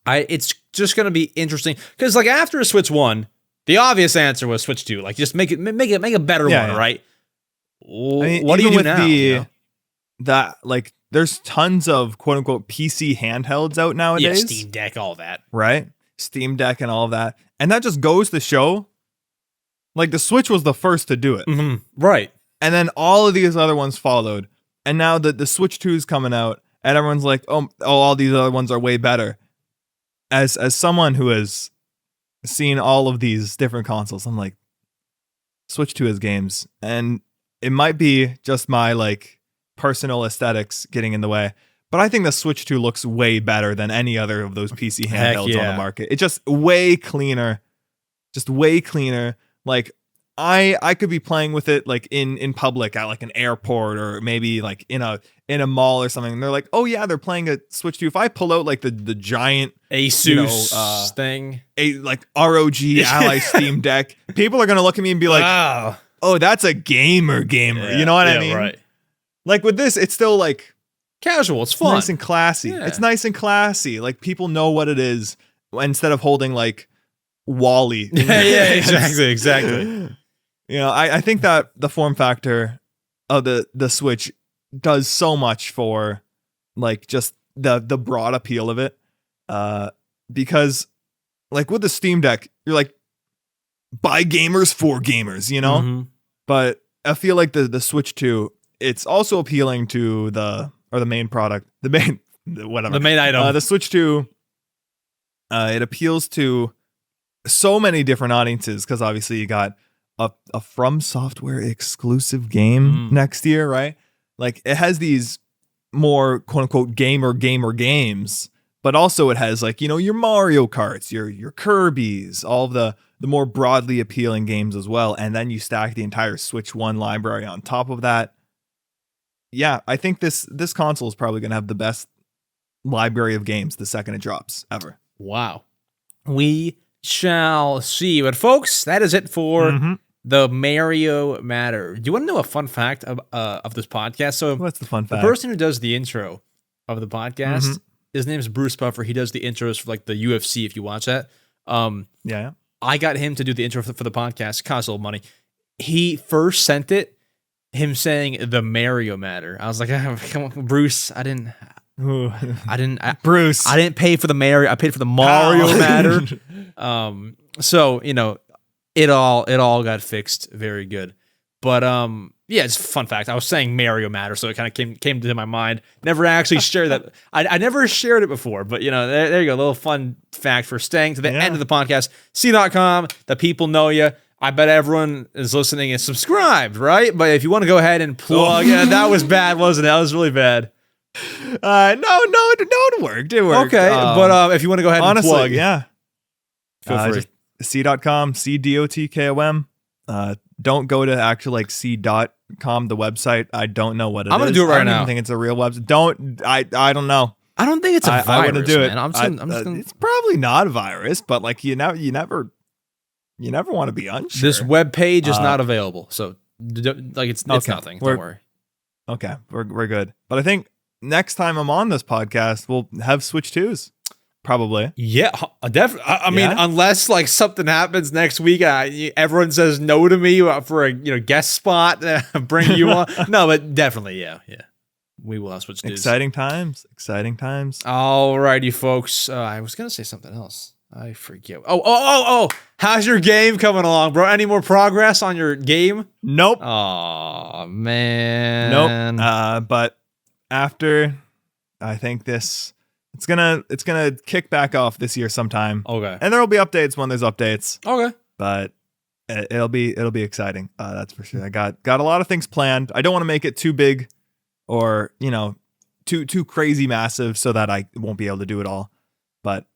It's just going to be interesting. Because like after Switch 1, the obvious answer was Switch 2. Like just make a better one, right? What do you do now? That like there's tons of quote unquote PC handhelds out nowadays. Yeah, Steam Deck, all that. Right? Steam Deck and all of that. And that just goes to show like the Switch was the first to do it. Right. And then all of these other ones followed. And now the Switch 2 is coming out and everyone's like, oh, all these other ones are way better. as someone who has seen all of these different consoles, I'm like, Switch 2 has games, and it might be just my like personal aesthetics getting in the way, but I think the Switch 2 looks way better than any other of those PC handhelds on the market. It's just way cleaner, Like I could be playing with it like in public at like an airport or maybe like in a mall or something. And they're like, oh yeah, they're playing a Switch 2. If I pull out like the giant Asus thing, like ROG Ally Steam Deck, people are gonna look at me and be like, wow, oh, that's a gamer. Yeah, you know what I mean? Right. Like with this, it's still like casual. It's fun, nice and classy. Yeah. It's nice and classy. Like people know what it is instead of holding like Wally. Yeah, exactly. You know, I think that the form factor of the Switch does so much for like just the broad appeal of it. Because like with the Steam Deck, you're like, by gamers for gamers, you know? Mm-hmm. But I feel like the Switch 2, it's also appealing to the main product, the main item. The Switch 2, it appeals to so many different audiences because obviously you got a From Software exclusive game next year, right? Like it has these more quote unquote gamer games, but also it has like, you know, your Mario Karts, your Kirby's, all of the more broadly appealing games as well. And then you stack the entire Switch 1 library on top of that. Yeah, I think this console is probably going to have the best library of games the second it drops ever. Wow. We shall see. But folks, that is it for the Mario Matter. Do you want to know a fun fact of this podcast? So what's the fun fact? The person who does the intro of the podcast, his name is Bruce Buffer. He does the intros for like the UFC, if you watch that. Yeah. I got him to do the intro for the podcast. Cost a little money. He first sent it, him saying the Mario Matter. I was like, come on, Bruce, I didn't pay for the Mario. I paid for the Mario Matter. So, you know, it all got fixed very good. But yeah, it's a fun fact. I was saying Mario Matter, so it kind of came to my mind. Never actually shared that. I never shared it before, but you know, there you go. A little fun fact for staying to the end of the podcast. cdotkom, the people know you. I bet everyone is listening and subscribed, right? But if you want to go ahead and plug, yeah, that was bad, wasn't it? That was really bad. No, it worked. It worked. Okay, but if you want to go ahead and plug, yeah, feel free. Just c.com, cdotkom. Don't go to actually like c.com, the website. I don't know what it is. I'm gonna do it right now. I don't even think it's a real website. I don't know. I don't think it's a virus. I wouldn't do it. Man. I'm just gonna... It's probably not a virus, but like you never want to be unsure. This web page is not available, so like it's nothing. Don't worry. Okay, we're good. But I think next time I'm on this podcast, we'll have Switch 2s. Probably. Yeah, definitely. I mean, unless like something happens next week, everyone says no to me for a guest spot, bring you on. No, but definitely, yeah. We will have Switch 2s. Exciting times. Alrighty, folks. I was gonna say something else. I forget. Oh! How's your game coming along, bro? Any more progress on your game? Nope. Oh man. Nope. But after, I think it's gonna kick back off this year sometime. Okay. And there will be updates when there's updates. Okay. But it'll be exciting. That's for sure. I got a lot of things planned. I don't want to make it too big, or too crazy massive, so that I won't be able to do it all. But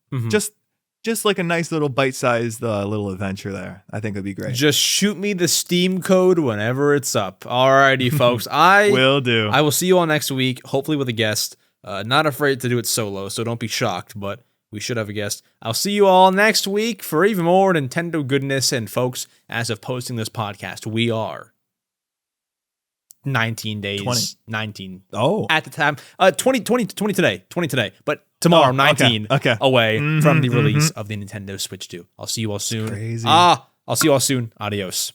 just like a nice little bite-sized little adventure there. I think it'd be great. Just shoot me the Steam code whenever it's up. Alrighty, folks. I will do. I will see you all next week, hopefully with a guest. Not afraid to do it solo, so don't be shocked, but we should have a guest. I'll see you all next week for even more Nintendo goodness. And folks, as of posting this podcast, we are 19 days. 20. 19. Oh. At the time. 20 today. But tomorrow, 19 away from the release of the Nintendo Switch 2. I'll see you all soon. Crazy. I'll see you all soon. Adios.